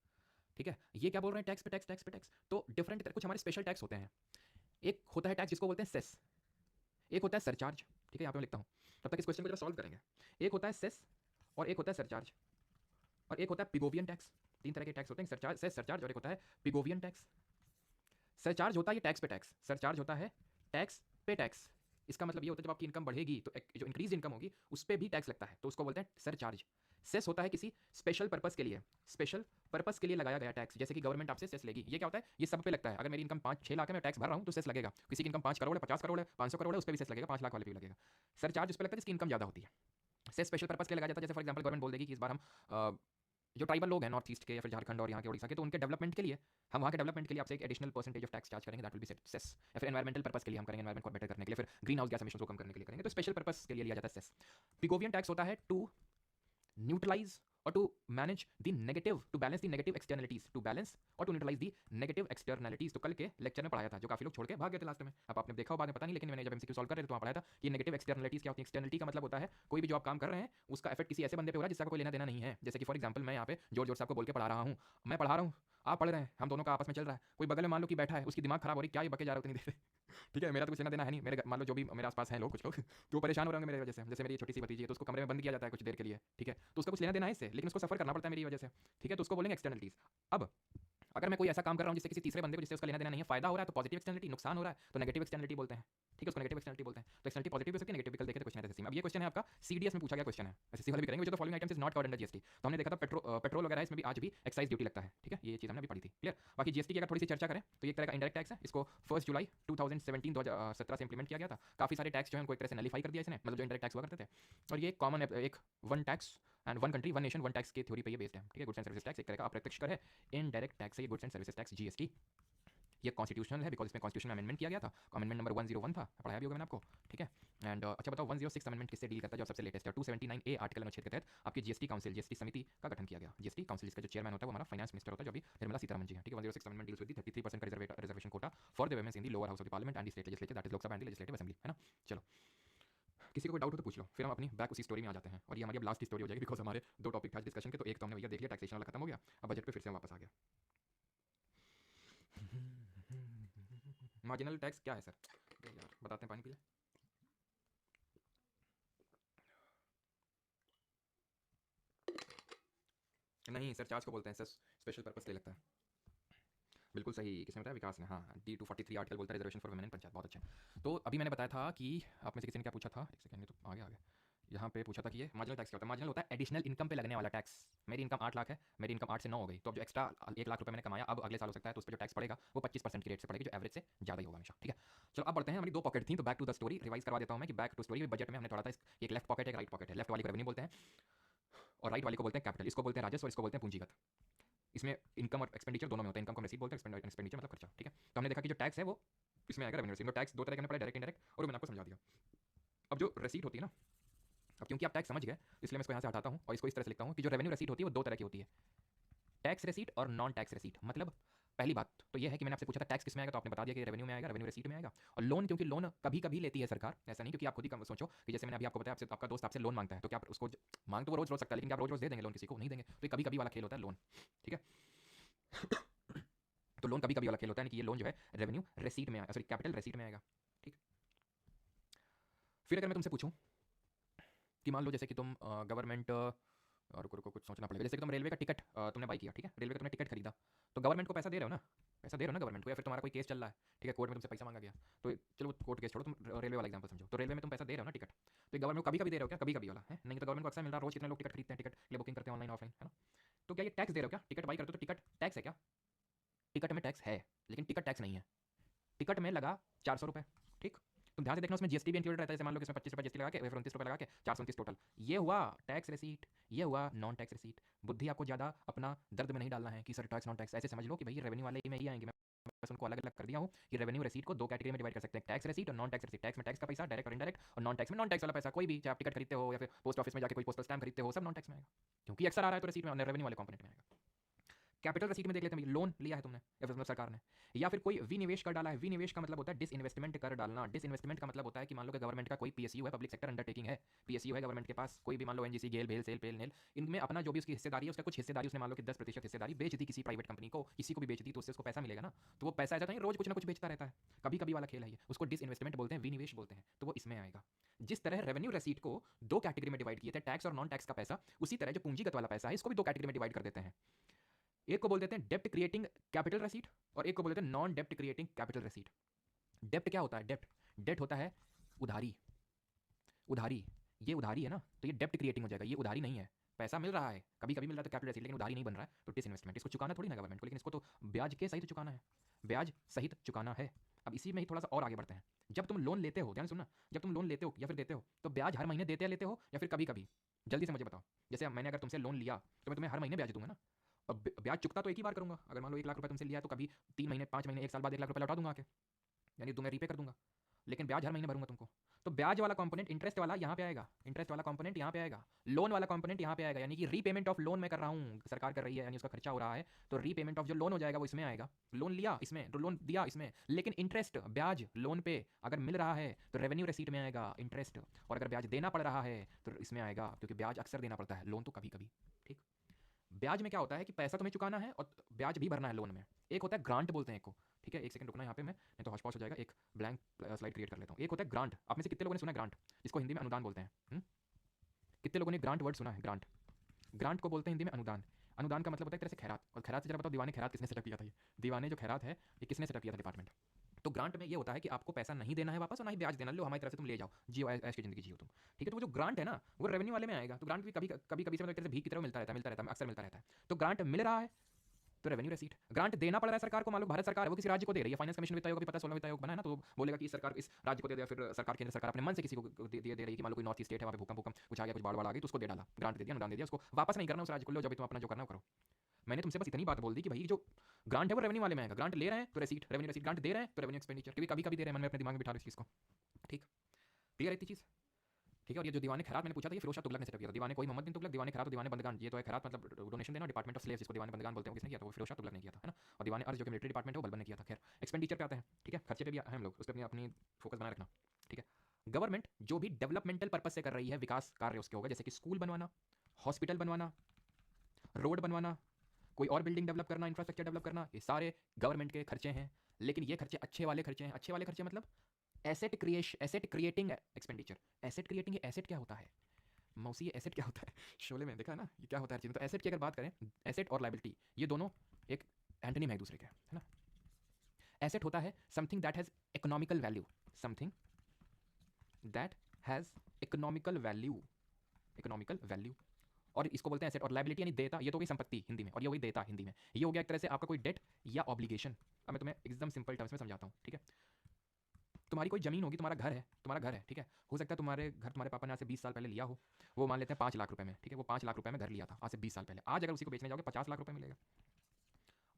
ठीक है। ये क्या बोल रहे हैं, टैक्स पे टैक्स, टैक्स पे टैक्स। तो डिफरेंट कुछ हमारे स्पेशल टैक्स होते हैं। एक होता है टैक्स जिसको बोलते हैं सेस, एक होता है सरचार्ज, ठीक है, यहाँ पे मैं लिखता हूँ, तब तक इस क्वेश्चन को जरा सॉल्व करेंगे। एक होता है सेस, और एक होता है सरचार्ज, और एक होता है पिगोवियन टैक्स। 3 तरह के टैक्स होते हैं, सरचार्ज, सेस, सरचार्ज, और एक होता है पिगोवियन टैक्स। सरचार्ज होता है ये टैक्स पे टैक्स, सरचार्ज होता है टैक्स पे टैक्स। इसका मतलब ये होता है जब आपकी इनकम बढ़ेगी तो जो इंक्रीज इनकम होगी उस पर भी टैक्स लगता है, तो उसको बोलते हैं सरचार्ज। सेस होता है किसी स्पेशल पर्पस के लिए, स्पेशल पर्पस के लिए लगाया गया टैक्स, जैसे कि गवर्नमेंट आपसे सेस लेगी। ये क्या होता है, ये सब पे लगता है। अगर मेरी इनकम 5-6 लाख है, मैं टैक्स भर रहा हूँ, तो सेस लगेगा। किसी की इनकम 5 करोड़ है, 50 करोड़ है, 500 करोड़ है, उस पर भी सेस लगेगा, 5 लाख वाले पे भी लगेगा। सरचार्ज उस पर लगता है जिसकी इनकम ज़्यादा होती है। सेस स्पेशल पर्पस के लिए लगाया जाता है, जैसे फॉर एग्जाम्पल गवर्नमेंट बोल देगी कि इस बार हम जो ट्राइबल लोग हैं नॉर्थ ईस्ट के या फिर झारखंड और यहाँ के उड़ीसा के, तो उनके डेवलपमेंट के लिए, हम वहाँ के डेवलपमेंट के लिए आपसे एक additional percentage of tax charge करेंगे, दैट विल बी सेस। या फिर एनवायरमेंटल पर्पस के लिए हम करेंगे, एनवायरमेंट को बेटर करने के लिए, फिर ग्रीन हाउस गैस एमिशन को कम करने के लिए करेंगे, तो स्पेशल पर्पस के लिए लिया जाता है सेस। पिगोवियन टैक्स होता है टू न्यूट्रलाइज और to manage the negative, to balance the negative externalities, to balance और to neutralise the negative externalities. तो कल के लेक्चर में पढ़ाया था, जो काफी लोग छोड़ के भाग गए थे लास्ट में। अब आपने देखा हो बाद में पता नहीं, लेकिन मैंने जब एमसीक्यू सॉल्व कर रहे थे तो वहाँ पढ़ाया था कि नेगेटिव एक्सटर्नलिटीज क्या होती है। एक्सटर्नलिटी का मतलब होता है कोई भी जो आप काम कर रहे हैं उसका इफेक्ट किसी ऐसे बंदे पे हो रहा है जिसका कोई लेना देना नहीं है। जैसे कि फॉर एग्जाम्पल मैं यहाँ पे जोर साहब को बोल के पढ़ा रहा हूँ, मैं पढ़ा रहा हूँ, आप पढ़ रहे हैं, हम दोनों का आपस में चल रहा है। कोई बगल में मान लो कि बैठा है, उसकी दिमाग खराब हो रही, क्या ये बके जा रहे हो इतनी देर से ठीक है, मेरा तो कुछ लेना देना है नहीं। मेरे मान लो जो भी मेरे आसपास हैं लोग, कुछ लोग तो परेशान हो रहे होंगे मेरी वजह से। जैसे मेरी छोटी सी भतीजी है, तो उसको कमरे में बंद किया जाता है कुछ देर के लिए, ठीक है, तो उसका कुछ लेना देना है इससे, लेकिन उसको सफर करना पड़ता है मेरी वजह से, ठीक है, तो उसको बोलेंगे एक्सटर्नलिटीज। अब अगर मैं कोई ऐसा काम कर रहा हूँ जिससे किसी तीसरे बंदे को, जिससे उसका लेना देना नहीं है, फायदा हो रहा है, तो पॉजिटिव एक्सटर्नलिटी, नुकसान हो रहा है तो नेगेटिव एक्सटर्नलिटी बोलते हैं, ठीक है, उसको नेगेटिव एक्सटर्नलिटी बोलते हैं। तो एक्सटर्नलिटी पॉजिटिव हो सकती है, नेगेटिव कल देखे तो क्वेश्चन है एसएससी में। अब ये क्वेश्चन है आपका सीडीएस में पूछा गया क्वेश्चन है, एसएससी वाले भी करेंगे, जो following items is not covered under GST. तो हमने देखा था पेट्रोल वगैरह इसमें भी आज भी एक्साइज ड्यूटी लगता है, ठीक है, ये चीज हमने अभी पढ़ी थी, क्लियर। बाकी जीएसटी की अगर थोड़ी सी चर्चा करें तो एक तरह का इंडायरेक्ट टैक्स है, इसको 1 जुलाई 2017 से इंप्लीमेंट किया गया था। काफी सारे टैक्स जो है उनको एक तरह से नलीफाई कर दिया इसने, मतलब जो इंडायरेक्ट टैक्स हुआ करते थे। और ये कॉमन एक one tax and one country one nation one tax की थ्योरी पे ये बेस्ड है, ठीक है। गुड्स एंड सर्विसेज टैक्स एक तरह का अप्रत्यक्ष कर है, इनडायरेक्ट टैक्स है ये goods and services tax GST. ये कॉन्स्टिट्यूशनल है बिकॉज इसमें कॉन्स्टिट्यूशन अमेंडमेंट किया गया था। अमेंडमेंट नंबर 101 था, पढ़ाया भी होगा मैंने आपको, ठीक है। एंड अच्छा बताओ 106 अमेंडमेंट किससे डील करता है, जो सबसे लेटेस्ट है। 279A आर्टिकल अनुच्छेद के तहत आपकी जीएसटी काउंसिल, जीएसटी समिति का गठन किया गया। जीएसटी काउंसिल जिसका जो चेयरमैन होता है वो हमारा फाइनेंस मिनिस्टर होता है, जो अभी निर्मला सीतारमण जी हैं, ठीक है। 106 अमेंडमेंट डील्स विद 33% का reservation quota for the women in the lower house of the parliament and the state legislature, that is Lok Sabha and the legislative assembly, है ना। चलो किसी को कोई डाउट हो तो पूछ लो, फिर हम अपनी बैक उसी स्टोरी में आ जाते हैं। और ये हमारी अब लास्ट की स्टोरी हो जाएगी बिकॉज हमारे 2 टॉपिक था डिस्कशन के, तो एक तो हमने भैया देख लिया, टैक्सेशन वाला खत्म हो गया, अब बजट पे फिर से वापस आ गया। मार्जिनल टैक्स क्या है सर, यार बताते हैं, पानी पी ले। नहीं सर, चार्ज को बोलते हैं सर, स्पेशल पर्पस के लिए लगता है। बिल्कुल सही, किसने बताया, विकास ने, हाँ। D243 आर्टिकल बोलता है reservation for women in panchayat, बहुत अच्छा। तो अभी मैंने बताया था कि आप में से किसी ने क्या पूछा था, एक सेकंड, तो आगे यहाँ पे पूछा था कि ये मार्जिनल टैक्स क्या होता है। मार्जिनल होता है एडिशनल इनकम पे लगने वाला टैक्स। मेरी इनकम 8 लाख है, मेरी इनकम 8 से 9 हो गई, तो अब जो एक्स्ट्रा 1 लाख रुपए मैंने कमाया अब अगले साल हो सकता है, तो उस पर जो टैक्स पड़ेगा वो 25% की रेट से पड़ेगी, जो एवरेज से ज़्यादा ही होगा हमेशा, ठीक है। चलो अब बढ़ते हैं, हमारी 2 पॉकेट थी, तो back to the story revise करवा देता हूँ मैं कि बैक टू स्टोरी बजट में हमने पढ़ा था, एक लेफ्ट पॉकेट है, एक राइट पॉकेट है। लेफ्ट वाली को रेवेन्यू बोलते हैं और राइट वाली को बोलते हैं कैपिटल, इसको बोलते हैं राजस्व और इसको बोलते हैं पूंजीगत। इसमें इनकम और एक्सपेंडिचर दोनों में होता है, इनकम को रिसीव बोलते हैं, एक्सपेंडिचर मतलब खर्चा, ठीक है। तो हमने देखा कि जो टैक्स है वो इसमें आएगा रेवेन्यू रिसीव। टैक्स 2 तरह के पड़े, डायरेक्ट इंडायरेक्ट, और मैंने आपको समझा दिया। अब जो रसीद होती है ना, अब क्योंकि आप टैक्स समझ गए इसलिए मैं इसको यहाँ से हटाता हूँ और इसको इस तरह से लिखता हूँ कि जो रेवेन्यू रसीद होती है वो 2 तरह की होती है। टैक्स रेसीट और नॉन टैक्स रेसीट मतलब पहली बात तो ये है कि मैंने आपसे पूछा था टैक्स किस में आएगा, तो आपने बता दिया कि रेवेन्यू में आएगा, रेवेन्यू रिसीट में आएगा। और लोन, क्योंकि लोन कभी कभी लेती है सरकार, ऐसा नहीं, क्योंकि आप खुद ही सोचो कि जैसे मैंने अभी आपको बताया, आपसे आपका दोस्त आपसे लोन मांगता है, तो क्या आप उसको मांग तो वो रोज रोज सकता है, लेकिन क्या आप रोज रोज दे देंगे लोन? किसी को नहीं देंगे। तो ये कभी कभी वाला खेल होता है लोन, ठीक है। तो लोन कभी कभी वाला खेल होता है कि ये लोन जो है रेवेन्यू रेसीट में आएगा, सॉरी कैपिटल रेसीट में आएगा, ठीक। फिर अगर मैं तुमसे पूछूं कि मान लो जैसे कि तुम गवर्नमेंट, और रुको कुछ सोचना पड़ेगा, जैसे कि तुम रेलवे का टिकट तुमने बाई किया, ठीक है, रेलवे का तुमने टिकट खरीदा, तो गवर्नमेंट को पैसा दे रहे हो ना, पैसा दे रहे हो ना गवर्नमेंट को, या फिर तुम्हारा कोई केस चल रहा है, ठीक है, कोर्ट में तुमसे पैसा मांगा गया, तो चलो कोर्ट केस छोड़ो, तुम रेलवे वाला एग्जांपल समझो, तो रेलवे में तुम पैसा दे रहे हो ना टिकट, तो गवर्नमेंट को कभी कभी दे रहे हो क्या? कभी कभी वाला है नहीं, तो गवर्नमेंट को अक्सर मिल रहा है, रोज कितने लोग टिकट खरीदते हैं, टिकट के लिए बुकिंग करते हैं ऑनलाइन ऑफलाइन, है ना। तो क्या ये टैक्स दे रहे हो क्या? टिकट बाई करते हो तो टिकट टैक्स है क्या? टिकट में टैक्स है, लेकिन टिकट टैक्स नहीं है। टिकट में लगा 400 रुपये, ठीक। तुम ध्यान से देखना, उसमें जीएसटी भी इंक्लूडेड रहता है, जैसे मान लो कि इसमें 25 रुपये जीएसटी लगा के, फिर 29 रुपये लगा के 429 टोटल, ये हुआ टैक्स रिसीट, ये हुआ नॉन टैक्स रिसीट। बुद्धि आपको ज़्यादा अपना दर्द में नहीं डालना है कि सर टैक्स नॉन टैक्स, ऐसे समझ लो कि भाई रेवेन्यू वाले में ही आएंगे, मैं बस उनको अलग अलग कर दिया हूँ कि रेवेन्यू रिसीट को दो कैटेगरी में डिवाइड कर सकते हैं, टैक्स रिसीट और नॉन टैक्स रिसीट। टैक्स में टैक्स का पैसा डायरेक्ट और इनडायरेक्ट, और नॉन टैक्स में नॉन टैक्स वाला पैसा, कोई भी, चाहे आप टिकट खरीदते हो या फिर पोस्ट ऑफिस में जाके कोई पोस्टल स्टैम्प खरीदते हो, सब नॉन टैक्स में आएगा, क्योंकि अक्सर आ रहा है तो रिसीट में, रेवेन्यू वाले कंपोनेंट में आएगा। कैपिटल रसीट में देख लेते हैं, लोन लिया है तुमने या फिर सरकार ने, या फिर कोई विनिवेश कर डाला है। विनिवेश का मतलब होता है डिसइन्वेस्टमेंट कर डालना। डिसइन्वेस्टमेंट का मतलब होता है कि मान लो कि गवर्नमेंट का कोई पीएसयू है, पब्लिक सेक्टर अंडरटेकिंग है, पीएसयू है गवर्नमेंट के पास, कोई भी मान लो एनजीसी, गेल, भेल, सेल, पेल, नेल, इनमें अपना जो भी उसकी हिस्सेदारी है, उसका कुछ हिस्सेदारी उसने मान लो कि 10% हिस्सेदारी बेच दी किसी प्राइवेट कंपनी को, किसी को भी बेच दी, तो उससे उसको पैसा मिलेगा ना। तो वो पैसा ऐसा नहीं रोज कुछ ना कुछ बेचता रहता है, कभी कभी वाला खेल है ये, उसको डिसइन्वेस्टमेंट बोलते हैं, विनिवेश बोलते हैं, तो वो इसमें आएगा। जिस तरह रेवेन्यू रसीट को दो कैटेगरी में डिवाइड किए थे, टैक्स और नॉन टैक्स का पैसा, उसी तरह जो पूंजीगत वाला पैसा है इसको भी दो कैटेगरी में डिवाइड कर देते हैं। एक को बोल देते हैं डेप्ट क्रिएटिंग कैपिटल रसीट, और एक को बोल देते हैं नॉन डेप्ट क्रिएटिंग कैपिटल रसीट। डेप्ट क्या होता है? डेप्ट होता है उधारी। उधारी, ये उधारी है ना, तो ये डेप्ट क्रिएटिंग हो जाएगा, ये उधारी नहीं है, पैसा मिल रहा है, कभी कभी मिल रहा है तो कैपिटल रसीट, लेकिन उधारी नहीं बन रहा है, तो डिसइन्वेस्टमेंट। इसको चुकाना थोड़ी ना गवर्नमेंट को, लेकिन इसको तो ब्याज के सहित चुकाना है, ब्याज सहित चुकाना है। अब इसी में ही थोड़ा सा और आगे बढ़ते हैं। जब तुम लोन लेते हो, ध्यान सुनना, जब तुम लोन लेते हो या फिर देते हो, तो ब्याज हर महीने देते लेते हो या फिर कभी कभी? जल्दी से मुझे बताओ। जैसे मैंने अगर तुमसे लोन लिया तो मैं तुम्हें हर महीने ब्याज दूंगा ना, और ब्याज चुकता तो एक ही बार करूंगा। अगर मान लो 1 लाख रुपए तुमसे लिया है, तो कभी 3 महीने, 5 महीने, 1 साल बाद 1 लाख रुपए लौटा दूंगा आके, यानी तुम्हें रीपे कर दूंगा, लेकिन ब्याज हर महीने भरूंगा तुमको। तो ब्याज वाला कंपोनेंट, इंटरेस्ट वाला यहाँ पे आएगा, इंटरेस्ट वाला कंपोनेंट यहाँ पे आएगा, लोन वाला कंपोनेंट यहाँ पे आएगा, यानी कि रीपेमेंट ऑफ लोन मैं कर रहा हूँ, सरकार कर रही है, यानी उसका खर्चा हो रहा है, तो रीपेमेंट ऑफ जो लोन हो जाएगा वो इसमें आएगा। लोन लिया इसमें, लोन दिया इसमें, लेकिन इंटरेस्ट, ब्याज लोन पे अगर मिल रहा है तो रेवेन्यू रिसीट में आएगा इंटरेस्ट, और अगर ब्याज देना पड़ रहा है तो इसमें आएगा, क्योंकि ब्याज अक्सर देना पड़ता है, लोन तो कभी कभी, ठीक। ब्याज में क्या होता है कि पैसा तुम्हें चुकाना है और ब्याज भी भरना है लोन में। एक होता है ग्रांट बोलते हैं एक को, ठीक है, एक सेकंड रुकना यहाँ पे, मैं नहीं तो हॉशपॉश हो जाएगा, एक ब्लैंक स्लाइड क्रिएट कर लेता हूँ। एक होता है ग्रांट, आप में से कितने लोगों ने सुना है ग्रांट, जिसको हिंदी में अनुदान बोलते हैं? कितने लोगों ने ग्रांट वर्ड सुना है? ग्रांट, ग्रांट को बोलते हैं हिंदी में अनुदान। अनुदान का मतलब होता है एक तरह से खैरात, और खैरात से जरा बताओ, दीवाने खैरात किसने सेटअप किया था? ये दीवाने जो खैरात है ये किसने सेटअप किया था डिपार्टमेंट? तो ग्रांट में ये होता है कि आपको पैसा नहीं देना है वापस, और ना ही ब्याज देना, लो हमारी तरफ से तुम ले जाओ, जियो ऐश की जिंदगी जियो तुम, ठीक है। तो वो जो ग्रांट है ना, वो रेवेन्यू वाले में आएगा। तो ग्रांट भी कभी कभी कभी से मतलब भीख की तरह मिलता रहता है, अक्सर मिलता रहता है। तो ग्रांट मिल रहा है तो रेवेन्यू रिसीट। ग्रांट देना पड़ रहा है सरकार को, मान लो भारत सरकार है वो किसी राज्य को दे रही है, फाइनेंस कमीशन वित्त आयोग भी पता 16 वित्त आयोग बना है ना, तो बोलेगा कि सरकार इस राज्य को दे दिया, फिर सरकार केंद्र सरकार अपने मन से किसी को दे रही है कि मान लो कोई नॉर्थ ईस्ट स्टेट है, वहाँ पे भूकंप कुछ आ गया, कुछ बाढ़ आ गई, तो उसको दे डाला, ग्रांट दे दिया, अनुदान दे दिया, उसको वापस नहीं करना उस राज्य को, लो जब तुम अपना जो करना करो। मैंने तुमसे बस इतनी बात बोल दी कि भाई जो ग्रांट है वो रेवेन्यू वाले में आएगा, ग्रांट ले रहे हैं तो रेसीट, रेवेन्यू रिसीट, ग्रांट दे रहे हैं तो रेवेन्यू एक्सपेंडिचर, कभी कभी दे रहे हैं, मन में अपने दिमाग में बिठा लो इस चीज़ को, ठीक। क्लियर है इतनी चीज़, ठीक है। और ये जो दीवाने खैरात मैंने पूछा था, ये फिरोज शाह तुगलक ने सेटअप किया था। दीवाने कोई मोहम्मद बिन तुगलक, दीवाने खैरात और दीवाने बंदगान, ये तो है खैरात मतलब डोनेशन देना, डिपार्टमेंट ऑफ स्लेव्स जिसको दीवाने बंदगान बोलते हैं, किसने किया था? वो फिरोज शाह तुगलक ने किया था, है ना। और दीवाने अर्ज जो कि मिलिट्री डिपार्टमेंट है वो बलबन ने किया था। खैर एक्सपेंडिचर पे आते हैं, ठीक है, खर्चे पे भी हैं हम लोग, उस पर अपनी फोकस बनाए रखना, ठीक है। गवर्नमेंट जो भी डेवलपमेंटल पर्पज से कर रही है, विकास कार्य उसके होगा, जैसे कि स्कूल बनवाना, हॉस्पिटल बनवाना, रोड बनवाना, कोई और बिल्डिंग डेवलप करना, इंफ्रास्ट्रक्चर डेवलप करना, ये सारे गवर्नमेंट के खर्चे हैं। लेकिन ये खर्चे अच्छे वाले खर्चे हैं। अच्छे वाले खर्चे मतलब asset creating expenditure. Asset creating, asset क्या होता है मौसी? ये एसेट क्या होता है? शोले में देखा ना ये क्या होता है चीज़। तो एसेट की अगर बात करें, एसेट और लाइबिलिटी ये दोनों एक एंटोनिम है एक दूसरे के, है ना। एसेट होता है something that has economical value, something that has economical value, economical value, और इसको बोलते हैं एसेट। और लाइबिलिटी यानी देयता, ये तो गई संपत्ति हिंदी में, और ये हो गई देयता हिंदी में। ये हो गया एक तरह से आपका कोई डेट या ऑब्लिगेशन। अब मैं तुम्हें एकदम सिंपल टर्म्स में समझाता हूँ, ठीक है। तुम्हारी कोई जमीन होगी, तुम्हारा घर है, ठीक है, हो सकता है तुम्हारे घर तुम्हारे पापा ने आज से 20 साल पहले लिया हो, वो मान लेते हैं 5 लाख रुपए में, ठीक है, वो 5 लाख रुपए में घर लिया था आज से 20 साल पहले। आज अगर उसी को बेचने जाओगे 50 लाख रुपए मिलेगा।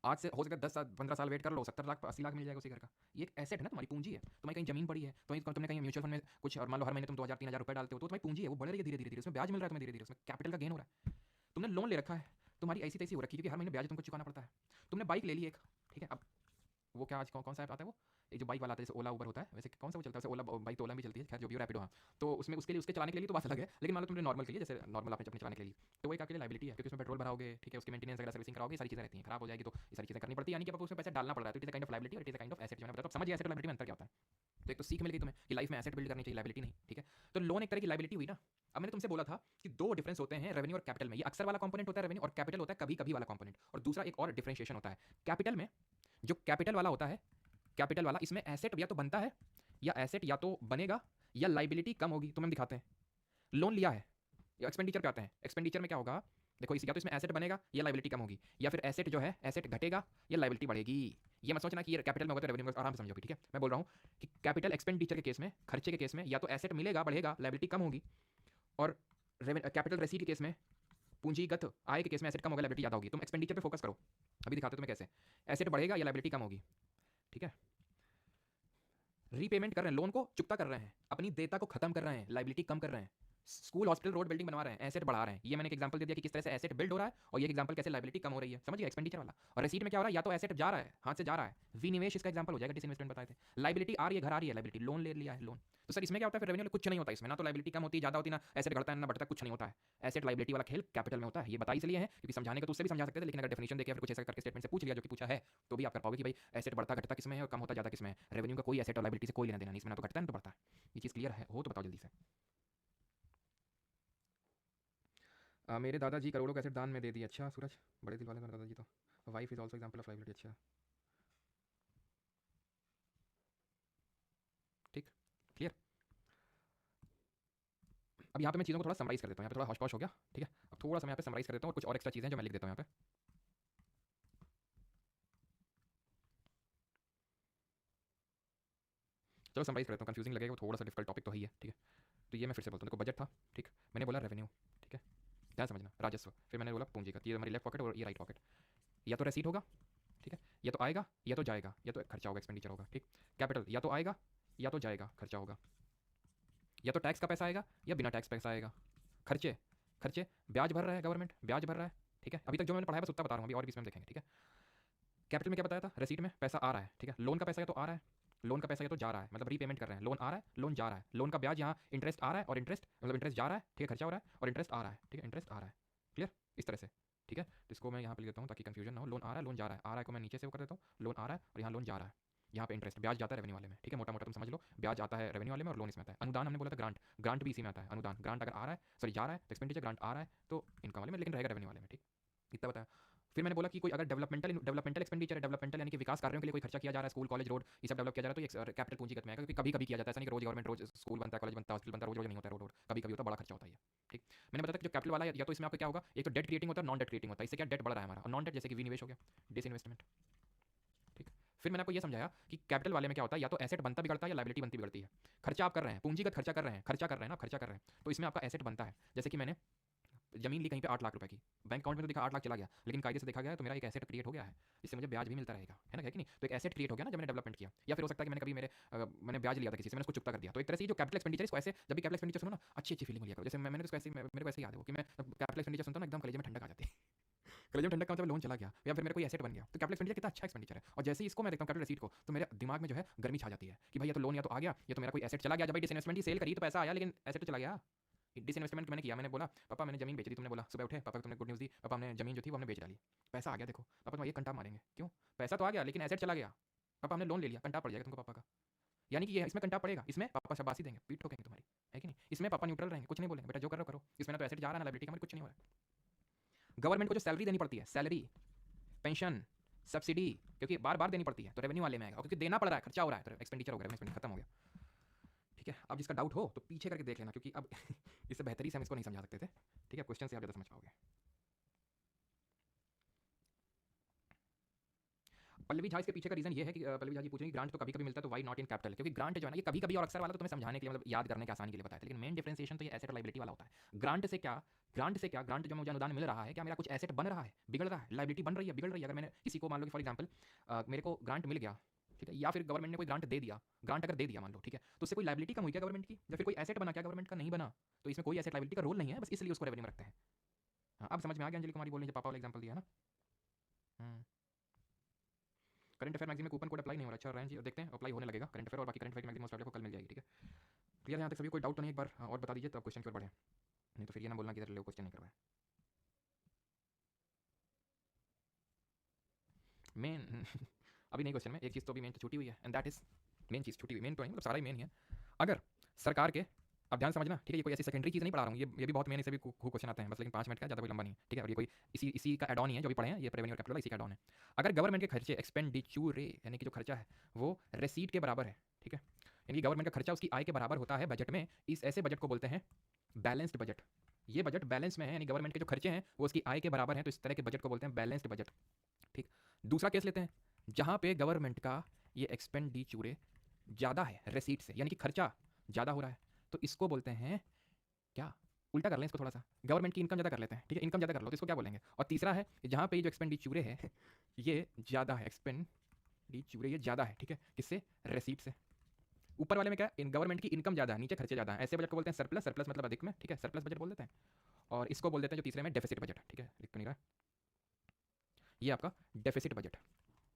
आज से हो सकता है 10 साल 15 साल वेट कर लो, 70 लाख 80 लाख मिल जाएगा उसी घर का। ये एक एसेट है ना, तुम्हारी पूंजी है। तुम्हारी कहीं जमीन पड़ी है, तो तुमने कहीं म्यूचुअल फंड में कुछ, और मान लो हर महीने तुम 2000-3000 रुपए डालते हो, तो तुम्हारी पूंजी है, वो बढ़ रही है धीरे धीरे, उसमें ब्याज मिल रहा है तुम्हें धीरे धीरे, उसमें कैपिटल का गेन हो रहा है। तुमने लोन ले रखा है, तुम्हारी ऐसी तैसी हो रखी है क्योंकि हर महीने ब्याज तुमको चुकाना पड़ता है। तुमने बाइक ले ली एक, ठीक है, अब वो क्या आज कौन सा ऐप आता है वो, एक जो बाइक वाला आता है जैसे ओला उबर होता है, वैसे कौन सा वो चलता है, वैसे ओला बाइक तो ओला भी चलती है, खैर जो भी हो, रैपिडो, हाँ। तो उसमें उसके लिए उसके चलाने के लिए तो बात अलग है, लेकिन मान लो तुमने नॉर्मल के लिए, जैसे नॉर्मल आपने अपने चलाने के लिए, तो वो एक आपके लिए लाइबिलिटी है क्योंकि उसमें पेट्रोल भराओगे, ठीक है, उसकी मेंटेनेंस वगैरह सर्विसिंग कराओगे, ये सारी चीजें रहती हैं, खराब हो जाएगी तो ये सारी चीजें करनी पड़ती है, यानी कि आपको उसमें पैसा डालना पड़ रहा है, तो it is kind of liability और it is kind of asset, जो मैंने बताया। तो समझिए एसेट और लाइबिलिटी में अंतर क्या होता है। तो एक तो सीख मिल गई तुम्हें कि लाइफ में एसेट बिल्ड करनी चाहिए, लाइबिलिटी नहीं, ठीक है। तो लोन एक तरह की लाइबिलिटी हुई ना। अब मैंने तुमसे बोला था कि दो डिफरेंस होते हैं रेवेन्यू और कैपिटल में, ये अक्सर वाला कंपोनेंट होता है रेवेन्यू, और कैपिटल होता है कभी कभी वाला कंपोनेंट, और दूसरा एक और डिफरेंशिएशन होता है कैपिटल में। जो कैपिटल वाला होता है, कैपिटल वाला, इसमें एसेट या तो बनता है या एसेट या तो बनेगा या लाइबिलिटी कम होगी। तुम्हें हम दिखाते हैं, लोन लिया है या एक्सपेंडिचर पे आते हैं, एक्सपेंडिचर में क्या होगा, देखो इस या तो इसमें एसेट बनेगा या लाइबिलिटी कम होगी, या फिर एसेट जो है एसेट घटेगा या लाइबिलिटी बढ़ेगी। ये मत सोचना कि ये कैपिटल में होगा तो रेवेन्यू में, आराम से समझोगे, ठीक है। मैं बोल रहा हूँ कि कैपिटल एक्सपेंडिचर के केस में, खर्चे के केस में, या तो एसेट मिलेगा बढ़ेगा, लाइबिलिटी कम होगी, और कैपिटल रेसीट के केस में, पूंजीगत आय के केस में एसेट कम होगा, लाइबिलिटी ज़्यादा होगी। तुम एक्सपेंडिचर पे फोकस करो, अभी दिखाते हो तुम्हें कैसे एसेट बढ़ेगा या लाइबिलिटी कम होगी, ठीक है। रीपेमेंट कर रहे हैं, लोन को चुकता कर रहे हैं, अपनी देयता को खत्म कर रहे हैं, लाइबिलिटी कम कर रहे हैं, स्कूल हॉस्पिटल रोड बिल्डिंग बनवा रहे हैं, एसेट बढ़ा रहे हैं। ये मैंने एक एग्जांपल दे दिया कि किस तरह से एसेट बिल्ड हो रहा है, और ये एग्जांपल कैसे लाइबिलिटी कम हो रही है, समझिए एक्सपेंडिचर वाला। और रेसीट में क्या हो रहा है, या तो एसेट जा रहा है, हाथ से जा रहा है, विनिवेश इसका एग्जांपल हो जाएगा, डिसइन्वेस्टमेंट बताए थे। लाइबिलिटी आ रही है, घर आ रही है, लाइबिलिटी लोन ले लिया है, लोन। तो सर इसमें क्या होता है फिर, रेवेन्यू कुछ नहीं होता इसमें, ना तो लाइबिलिटी कम होती है, ज्यादा होती, ना एसेट घटता है ना बढ़ता, कुछ नहीं होता है। एसेट लाइबिलिटी वाला खेल कैपिटल में होता है। ये बता इसलिए है क्योंकि समझाने का तो उससे भी समझा सकते थे, लेकिन अगर डेफिनेशन देके फिर कुछ ऐसा करके स्टेटमेंट से पूछ लिया जो कि पूछा है, तो भी आप कर पाओगे कि भाई एसेट बढ़ता घटता किसमें है और कम होता ज्यादा किसमें है। रेवेन्यू का कोई एसेट और लाइबिलिटी से कोई लेना देना नहीं, इसमें ना तो घटता है ना तो बढ़ता है। ये चीज़ क्लियर है हो तो बताओ जल्दी से। मेरे दादाजी करोड़ों का एसेट दान में दे दिए। अच्छा सूरज, बड़े दिल वाले मेरे दादाजी तो। Wife is also example of liability. अच्छा ठीक, क्लियर। अब यहाँ पे मैं चीज़ों को थोड़ा समराइज कर देता हूँ, यहाँ पे थोड़ा हौश पौश हो गया, ठीक है। अब थोड़ा सा मैं यहाँ पे समराइज कर देता हूँ और कुछ और एक्स्ट्रा चीज़ें जो मैं लिख देता हूँ यहाँ पे। चलो समराइज कर देता हूँ, कंफ्यूजिंग लगेगा, वो थोड़ा सा डिफिकल्ट टॉपिक तो ही है, ठीक है। तो ये मैं फिर से बोलता हूँ, देखो बजट था, ठीक, मैंने बोला रेवेन्यू, ठीक है, ध्यान समझना, राजस्व, फिर मैंने बोला पूंजीगत, ये हमारी लेफ्ट पॉकेट और ये राइट पॉकेट। या तो रेसीट होगा, ठीक है, या तो आएगा या तो जाएगा, या तो खर्चा होगा, एक्सपेंडिचर होगा, ठीक। कैपिटल या तो आएगा या तो जाएगा, खर्चा होगा, या तो टैक्स का पैसा आएगा या बिना टैक्स पैसा आएगा। खर्चे, खर्चे ब्याज भर रहा है गवर्नमेंट, ब्याज भर रहा है, ठीक है। अभी तक जो मैंने पढ़ाया बस उतना बता रहा हूँ, अभी और भी इसमें हम देखेंगे, ठीक है। कैपिटल में क्या बताया था, रेसीट में पैसा आ रहा है, ठीक है। लोन का पैसा या तो आ रहा है, लोन का पैसा या तो जा रहा है, मतलब रीपेमेंट कर रहे हैं, लोन आ रहा है, लोन जा रहा है, लोन का ब्याज यहाँ इंटरेस्ट आ रहा है, और इंटरेस्ट मतलब इंटरेस्ट जा रहा है, ठीक है, खर्चा हो रहा है, और इंटरेस्ट आ रहा है, ठीक है, इंटरेस्ट आ रहा है, क्लियर, इस तरह से, ठीक है। तो इसको मैं यहाँ पे लिख देता हूँ ताकि कंफ्यूजन ना हो, लोन आ रहा है, लोन जा रहा है, आ रहा है को मैं नीचे से वो कर देता हूँ, लोन आ रहा है और यहाँ लोन जा रहा है, यहाँ पे इंटरेस्ट ब्याज जाता है रेवेन्यू वाले में, ठीक है, मोटा मोटा तुम समझ लो, ब्याज आता है रेवेन्यू वाले में और लोन इसमें आता है। अनुदान हमने बोला था, ग्रांट, ग्रांट भी इसी में आता है, अनुदान, ग्रांट अगर आ रहा है, सॉरी जा रहा है तो एक्सपेंडिचर, ग्रांट आ रहा है तो इनकम वाले में, लेकिन रहेगा रेवेन्यू वाले में, ठीक, इतना बताया। फिर मैंने बोला कि कोई अगर डेवलपमेंटल एक्सपेंडिचर है, डेवलपमेंटल यानी कि विकास कार्यों के लिए कोई खर्चा किया जा रहा है, स्कूल कॉलेज रोड ये सब डेवलप किया जा रहा है, तो ये कैपिटल पूंजीगत में आएगा, क्योंकि कभी कभी किया जाता है, ऐसा नहीं कि रोज गवर्नमेंट रोज स्कूल बनता है, कॉलेज बनता है, हॉस्पिटल बनता है, रोज रोज नहीं होता है, रोड कभी कभी होता है, बड़ा खर्चा होता है, ठीक। मैंने बताया कि जो कैपिटल वाला है, या तो इसमें आपका क्या होगा, एक तो डेट क्रिएटिंग होता है, नॉन डेट क्रिएटिंग होता है, इससे क्या डेट बढ़ रहा है हमारा, और नॉन डेट जैसे कि विनिवेश हो गया, डिसइन्वेस्टमेंट, ठीक। फिर मैंने आपको ये समझाया कि कैपिटल वाले में क्या होता है, या तो एसेट बनता बिगड़ता है या लाइबिलिटी बनती बिगड़ती है। खर्चा आप कर रहे हैं, पूंजीगत खर्चा कर रहे हैं, खर्चा कर रहे हैं ना, खर्चा कर रहे हैं, तो इसमें आपका एसेट बनता है। जैसे कि मैंने जमीन ली कहीं पे 8 लाख रुपए की, बैंक अकाउंट में तो दिखा 8 लाख चला गया, लेकिन कायदे से देखा गया तो मेरा एक एसेट क्रिएट हो गया है, इससे मुझे ब्याज भी मिलता रहेगा, है ना, है कि नहीं। तो एक एसेट क्रिएट हो गया ना जब मैंने डेवलपमेंट किया। या फिर हो सकता है कि मैंने कभी मैंने ब्याज लिया था किसी से, मैंने उसको चुकता कर दिया। तो एक तरह से जो कैपिटल एक्सपेंडिचर, इसको ऐसे जब भी कैपिटल एक्सपेंडिचर सुनो ना, अच्छी अच्छी फीलिंग लिया करो। जैसे मैंने तो ऐसे मेरे को ऐसे याद है वो कि मैं कैपिटल एक्सपेंडिचर सुनता हूँ ना, एकदम कलेजे में ठंडक आ जाती है। कलेजे में ठंडक का मतलब लोन चला गया या फिर मेरा कोई एसेट बन गया, तो कैपिटल एक्सपेंडिचर कितना अच्छा एक्सपेंडिचर है। और जैसे ही इसको मैं देखता हूँ कैपिटल रसीट को, तो मेरे दिमाग में जो है गर्मी छा जाती है कि भाई ये तो लोन या तो आ गया, या तो मेरा कोई एसेट चला गया। जब भाई डिसइन्वेस्टमेंट की सेल करी तो पैसा आया, लेकिन एसेट तो चला गया। डिसइन्वेस्टमेंट मैंने किया, मैंने बोला पापा मैंने जमीन बेच दी, तुमने बोला सुबह उठे पापा तुमने गुड न्यूज़ दी, पापा हमने जमीन जो थी वो हमने बेच डाली, पैसा आ गया, देखो पापा तुम ये कंटा मारेंगे क्यों, पैसा तो आ गया लेकिन एसेट चला गया, पापा हमने लोन ले लिया, कंटा पड़ जाएगा तुमको पापा का। यानी कि ये इसमें कंटा पड़ेगा, इसमें पापा शाबाशी देंगे, पीठ ठोकेंगे तुम्हारी, है कि नहीं। इसमें पापा न्यूट्रल रहेंगे, कुछ नहीं बोलेंगे, बेटा जो करो करो। इसमें ना तो एसेट जा रहा है ना लायबिलिटी का, कुछ नहीं हो रहा है। गवर्नमेंट को जो सैलरी देनी पड़ती है, सैलरी, पेंशन, सब्सिडी, क्योंकि बार बार देनी पड़ती है, तो रेवेन्यू वाले में आएगा, क्योंकि देना पड़ रहा है, खर्चा हो रहा है, तो एक्सपेंडिचर हो गया, एक्सपेंडिचर खत्म हो गया, ठीक है। अब जिसका डाउट हो तो पीछे करके देख लेना, क्योंकि अब इससे बेहतरी से हम इसको नहीं समझा सकते थे, ठीक है। क्वेश्चन से आप ज़्यादा समझ पाओगे। पल्लवी झा इसके पीछे का रीजन ये है कि पल्लवी झा जी पूछ रही हैं ग्रांट तो कभी कभी मिलता है तो वाई नॉट इन कैपिटल, क्योंकि ग्रांट जो है ना ये कभी कभी और अक्सर वाला तो तुम्हें समझाने के लिए, मतलब याद करने के आसानी के लिए बताया था, लेकिन मेन डिफरेंशिएशन तो ये एसेट और लायबिलिटी वाला होता है। ग्रांट से क्या, ग्रांट से क्या, ग्रांट जो मुझे अनुदान मिल रहा है, क्या मेरा कुछ एसेट बन रहा है, बिगड़ रहा है, लायबिलिटी बन रही है, बिगड़ रही है। अगर मैंने किसी को मान लो कि फॉर एग्जाम्पल मेरे को ग्रांट मिल गया, ठीक है, या फिर गवर्नमेंट ने कोई ग्रांट दे दिया, ग्रांट अगर दे दिया मान लो, ठीक है, तो उससे कोई लायबिलिटी कम हुई क्या गवर्नमेंट की, या फिर कोई एसेट बना क्या गवर्नमेंट का, नहीं बना। तो इसमें कोई एसेट लायबिलिटी का रोल नहीं है, बस इसलिए उसको रेवेन्यू में रखते हैं। हाँ, अब समझ में आ गया अंजलि कुमारी बोलने जब पापा वाला एग्जाम्पल दिया ना। करंट अफेयर मैगजीन में कूपन कोड अप्लाई नहीं हो रहा। अच्छा रैन जी, देखते हैं अप्लाई होने लगेगा। करंट अफेयर और बाकी करंट अफेयर मैगजीन मोस्ट को कल मिल जाएगी। ठीक है, क्लियर है यहाँ तक सभी? कोई डाउट तो नहीं? एक बार और बता दीजिए, तो अब क्वेश्चन की ओर बढ़े, नहीं तो फिर ये ना बोलना कि इधर लोग क्वेश्चन नहीं करवाए। मेन अभी नहीं क्वेश्चन में एक चीज़ तो अभी मेन तो छूटी हुई है, एंड दैट इज मेन चीज़ छूटी हुई। मेन तो नहीं, मतलब सारा ही मेन ही है। अगर सरकार के, अब ध्यान समझना, ठीक है, ये कोई ऐसी सेकेंडरी चीज़ नहीं पढ़ा रहा हूँ, ये भी बहुत मेन, इसे भी खूब क्वेश्चन आते हैं बस, लेकिन 5 मिनट का, ज़्यादा कोई लंबा नहीं है। ठीक है, और ये कोई इसी इसी का एड ऑन ही है जो भी पढ़े हैं, ये रेवेन्यू कैपिटल इसी का एड ऑन है। अगर गवर्नमेंट के खर्चे एक्सपेंडिचूरे, यानी कि जो खर्चा है वो रेसीट के बराबर है, ठीक है, यानी कि गवर्नमेंट का खर्चा उसकी आय के बराबर होता है बजट में, इस ऐसे बजट को बोलते हैं बैलेंस्ड बजट। ये बजट बैलेंस में है, यानी गवर्नमेंट के जो खर्चे हैं वो उसकी आय के बराबर हैं, तो इस तरह के बजट को बोलते हैं बैलेंस्ड बजट। ठीक, दूसरा केस लेते हैं जहां पे गवर्नमेंट का ये एक्सपेंडिचूरे ज़्यादा है रेसीट से, यानी कि खर्चा ज़्यादा हो रहा है, तो इसको बोलते हैं क्या, उल्टा कर लें इसको थोड़ा सा, गवर्नमेंट की इनकम ज़्यादा कर लेते हैं। ठीक है, इनकम ज़्यादा कर लो तो इसको क्या बोलेंगे। और तीसरा है जहाँ पे ये जो एक्सपेंडिचूरे है ये ज़्यादा है, एक्सपेंडिचूरे ये ज़्यादा है, ठीक है, किससे, रेसीट से। ऊपर वाले में क्या, इन गवर्नमेंट की इनकम ज़्यादा है, नीचे खर्चे ज़्यादा है, ऐसे बजट को बोलते हैं सरप्लस। सरप्लस मतलब अधिक में, ठीक है, सरप्लस बजट बोल देते हैं। और इसको बोल देते हैं जो तीसरे में डेफिसिट बजट। ठीक है, लिख तो नहीं रहा, ये आपका डेफिसिट बजट,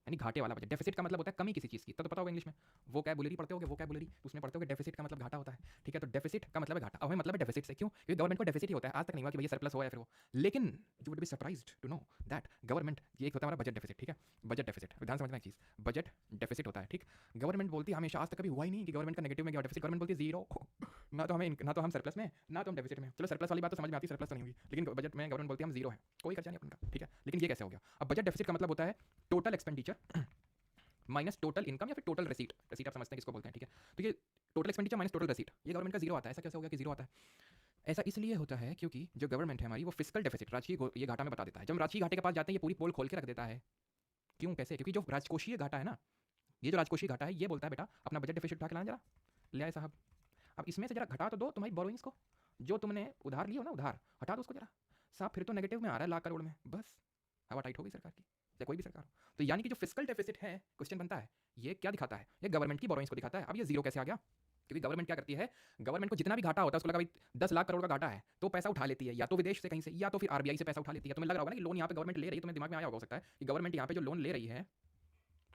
यानी घाटे वाला बजट। डेफिसिट का मतलब होता है कमी किसी चीज़ की, तो पता होगा इंग्लिश में, वो कैबुलरी पढ़ते होगे, वो कैबुलरी तो उसमें पढ़ते होगे, डेफिसिट का मतलब घाटा होता है। ठीक है, तो डेफिसिट का मतलब है घाटा। अब हमें मतलब है डेफिसिट से, क्यों, क्योंकि गवर्नमेंट को डेफिसिट ही होता है, आज तक नहीं हुआ कि भैया सरप्लस हो या फिर वो। लेकिन you would be surprised to know that government, ये एक होता है हमारा बजट डेफिसिट। ठीक है, बजट डेफिसिट, ध्यान समझना एक चीज़, बजट डेफिसिट होता है। ठीक, गवर्नमेंट बोलती है हमेशा, आज तक कभी हुआ ही नहीं कि गवर्नमेंट का नेगेटिव में गया डेफिसिट, गवर्नमेंट बोलती है जीरो ना तो हमें, ना तो हम सरप्लस में, ना तो हम डेफिसिट में। चलो सरप्लस वाली बात तो समझ में आती है, सरप्लस तो नहीं हुई, लेकिन बजट में गवर्नमेंट बोलती है हम जीरो है, कोई खर्चा नहीं अपन का। ठीक है, लेकिन ये कैसे हो गया। अब बजट डेफिसिट का मतलब होता है total expenditure minus total income, या फिर टोटल रेसीट। रेसीट आप समझते हैं किसको बोलते हैं। ठीक है, तो ये टोटल एक्सपेंडिचर माइनस टोटल रेसीट, ये गवर्नमेंट का जीरो आता है। ऐसा कैसे हो गया कि जीरो आता है। ऐसा इसलिए होता है क्योंकि जो गवर्नमेंट है हमारी, वो फिस्कल डेफिसिट, राजकीय ये घाटा में बता देता है। जब हम राजकीय घाटे के पास जाते हैं ये पूरी पोल खोल के रख देता है। क्यों, कैसे, क्योंकि जो राजकोषीय घाटा है ना, ये जो राजकोषीय घाटा है ये बोलता है बेटा अपना बजट डेफिसिट उठा के लाना जरा, ले आए साहब। अब इसमें से जरा घटा तो दो तुम्हारी बोरोइंग्स को, जो तुमने उधार लियो ना, उधार हटा दो उसको जरा साहब, फिर तो नेगेटिव में आ रहा है लाख करोड़ में, बस हवा टाइट हो गई सरकार की, या कोई भी सरकार हो। तो यानी कि जो फिस्कल डेफिसिट है, क्वेश्चन बनता है ये क्या दिखाता है, ये गवर्नमेंट की बोरोइंग्स को दिखाता है। अब ये जीरो कैसे आ गया, क्योंकि गवर्नमेंट क्या करती है, गवर्नमेंट को जितना भी घाटा होता है उसको लगा भाई 10 लाख करोड़ का घाटा है, तो पैसा उठा लेती है, या तो विदेश से कहीं से, या तो फिर आरबीआई से पैसा उठा लेती है। तुम्हें लग रहा होगा ना कि लोन यहाँ पे गवर्नमेंट ले रही है, तुम्हें दिमाग में आया होगा, हो सकता है कि गवर्नमेंट यहाँ पे जो लोन ले रही है,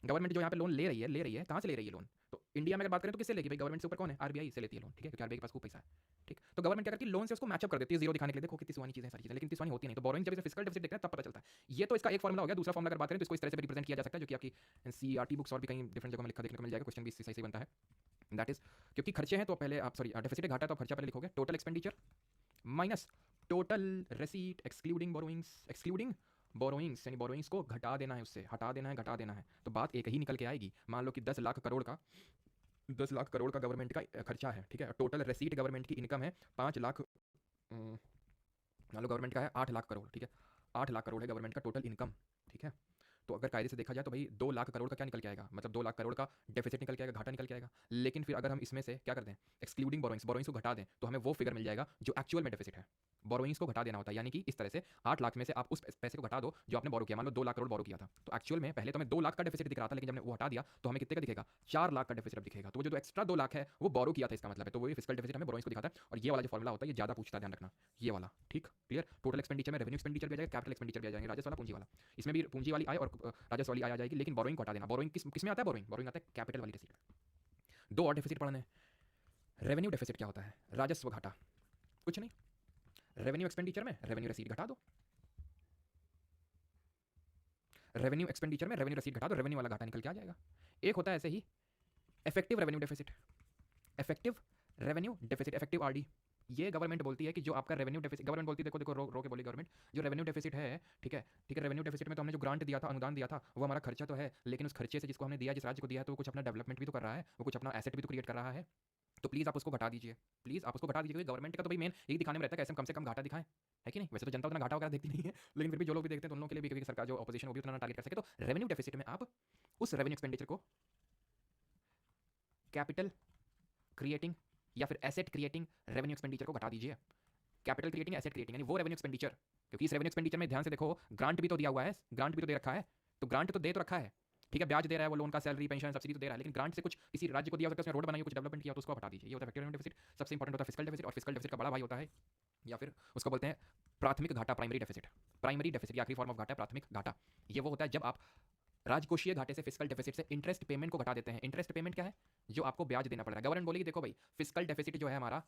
गवर्नमेंट जो यहाँ पे लोन ले रही है, कहाँ से ले रही है लोन, तो इंडिया में अगर बात करें तो किससे लेगी भाई, गवर्नमेंट से ऊपर कौन है, आरबीआई से लेती है लोन। ठीक है, क्योंकि आरबीआई के पास खूब पैसा है। ठीक, तो गवर्नमेंट क्या करती है, लोन से उसको मैचअप कर देती है, जीरो दिखाने के लिए, देखो कितनी सुहानी चीजें सारी चीजें, लेकिन इतनी सुहानी होती नहीं। तो बोरोइंग जब इसे फिस्कल डेफिसिट देखते हैं तब पता चलता है। ये तो इसका एक फॉर्मुला हो गया। दूसरा फॉर्मुला अगर बात करें तो इसको इस तरह से रिप्रेजेंट किया जा सकता है, जो कि आपकी सीईआरटी बुक्स और भी कहीं डिफरेंट जगह में लिखा देखने को मिल जाएगा, क्वेश्चन भी इससे सही बनता है। दैट इज, क्योंकि खर्चे हैं तो पहले आप, सॉरी डेफिसिट घाटा, तो खर्चा पहले लिखोगे, total expenditure minus total receipt excluding borrowings, excluding borrowings, यानी बोरोइंग्स को घटा देना है, उससे हटा देना है, घटा देना है, तो बात एक ही निकल के आएगी। मान लो कि 10 लाख करोड़ का, 10 लाख करोड़ का गवर्नमेंट का खर्चा है। ठीक है, टोटल रेसीट गवर्नमेंट की इनकम है 5 लाख, मान लो गवर्नमेंट का है 8 लाख करोड़। ठीक है, 8 लाख करोड़ है गवर्नमेंट का टोटल इनकम। ठीक है, तो अगर कायदे से देखा जाए तो भाई 2 लाख करोड़ का क्या निकल के आएगा, मतलब 2 लाख करोड़ का डेफिसिट निकल के आएगा, घाटा निकल के आएगा। लेकिन फिर अगर हम इसमें से क्या कर दें, एक्सक्लूडिंग बोरोइंग्स, बोरोइंग्स को घटा दें, तो हमें वो फिगर मिल जाएगा जो एक्चुअल में डेफिसिट है। बोरोइंग्स को घटा देना होता है, यानी कि इस तरह से 8 लाख में से आप उस पैसे को घटा दो जो आपने बोरो किया। मान लो 2 लाख करोड़ बोरो किया था, तो एक्चुअल में पहले तो हमें 2 लाख का डेफिसिट दिख रहा था, लेकिन जब हमने वो हटा दिया तो हमें कितने का दिखेगा, 4 लाख का डेफिसिट अब दिखेगा। तो वो जो एक्स्ट्रा 2 लाख है वो बोरो किया था, इसका मतलब है, तो वो फिस्कल डेफिसिट हमें बोरोइंग्स को दिखाता है। और ये वाला जो फॉर्मुला होता है ये ज्यादा पूछता है, ध्यान रखना ये वाला। ठीक, क्लियर। टोटल एक्सपेंडिचर में रेवेन्यू एक्सपेंडिचर भी आ जाएगा, कैपिटल एक्सपेंडिचर भी आ जाएंगे, राजस्व वाला, पूंजी वाला। इसमें भी पूंजी वाली आय और राजस्व वाली आय आ जाएगी, लेकिन बोरोइंग को हटा देना। बोरोइंग किस में आता है, बोरोइंग आता है कैपिटल वाली रेसीट में। दो और डेफिसिट पढ़ने, रेवेन्यू डेफिसिट क्या होता है, राजस्व घाटा, कुछ नहीं, रेवेन्यू एक्सपेंडिचर में रेवेन्यू रसीद घटा दो, रेवेन्यू एक्सपेंडिचर में रेवेन्यू रसीद घटा दो, रेवेन्यू वाला घाटा निकल के आ जाएगा। एक होता है ऐसे ही effective revenue deficit, effective revenue deficit, effective RD. ये गवर्नमेंट बोलती है कि जो आपका रेवेन्यू डेफिसिट, गवर्नमेंट बोलती है, देखो देखो रो के बोली गवर्नमेंट, जो रेवेन्यू डेफिसिट है, ठीक है, ठीक है, रेवेन्यू डेफिसिट में तो हमने जो ग्रांट दिया था, अनुदान दिया था, वो हमारा खर्चा तो है, लेकिन उस खर्चे से जिसको हमने दिया, जिस राज्य को दिया है, तो कुछ अपना डेवलपमेंट भी तो कर रहा है, वो कुछ अपना एसेट भी तो क्रिएट कर रहा है। तो प्लीज़ आप उसको घटा दीजिए, प्लीज़ आप उसको घटा दीजिए, क्योंकि गवर्नमेंट का तो भाई मेन यही दिखाने में रहता है कैसे हम कम से कम घाटा दिखाएं, है कि नहीं। वैसे तो जनता उतना घाटा वगैरह देखती नहीं है, लेकिन फिर भी जो लोग भी देखते हैं तो उन लोगों के लिए भी, क्योंकि सरकार जो ऑपोजिशन वो भी उतना टारगेट कर सके, तो रेवेन्यू डेफिसिट में आप उस रेवेन्यू एक्सपेंडिचर को कैपिटल क्रिएटिंग या फिर एसेट क्रिएटिंग रेवेन्यू एक्सपेंडिचर को घटा दीजिए। कैपिटल क्रिएटिंग, एसेट क्रिएटिंग, यानी वो रेवेन्यू एक्सपेंडिचर, क्योंकि इस रेवेन्यू एक्सपेंडिचर में ध्यान से देखो ग्रांट भी तो दिया हुआ है, ग्रांट भी तो दे रखा है, तो ग्रांट तो दे तो रखा है, ठीक है, ब्याज दे रहा है वो लोन का, सैलरी पेंशन सब्सिडी तो दे रहा है, लेकिन ग्रांट से कुछ किसी राज्य को दिया हो सकता है, उसने रोड बनाई, कुछ डेवलपमेंट किया, तो उसको हटा दीजिए। ये होता है इफेक्टिव रेवेन्यू डेफिसिट। सबसे इंपॉर्टेंट होता है फिस्कल डेफिसिट, और फिस्कल डेफिसिट का बड़ा भाई होता है, या फिर उसको बोलते हैं प्राथमिक घाटा, प्राइमरी डेफिसिट। प्राइमरी डेफिसिट, आखिरी फॉर्म ऑफ घाटा है प्राथमिक घाटा। ये वो होता है जब आप राजकोषीय घाटे से, फिस्कल डेफिसिट से इंटरेस्ट पेमेंट को घटा देते हैं। इंटरेस्ट पेमेंट क्या है? जो आपको ब्याज देना पड़ रहा है। गवर्नमेंट बोलेगी देखो भाई फिस्कल डेफिसिट जो है हमारा,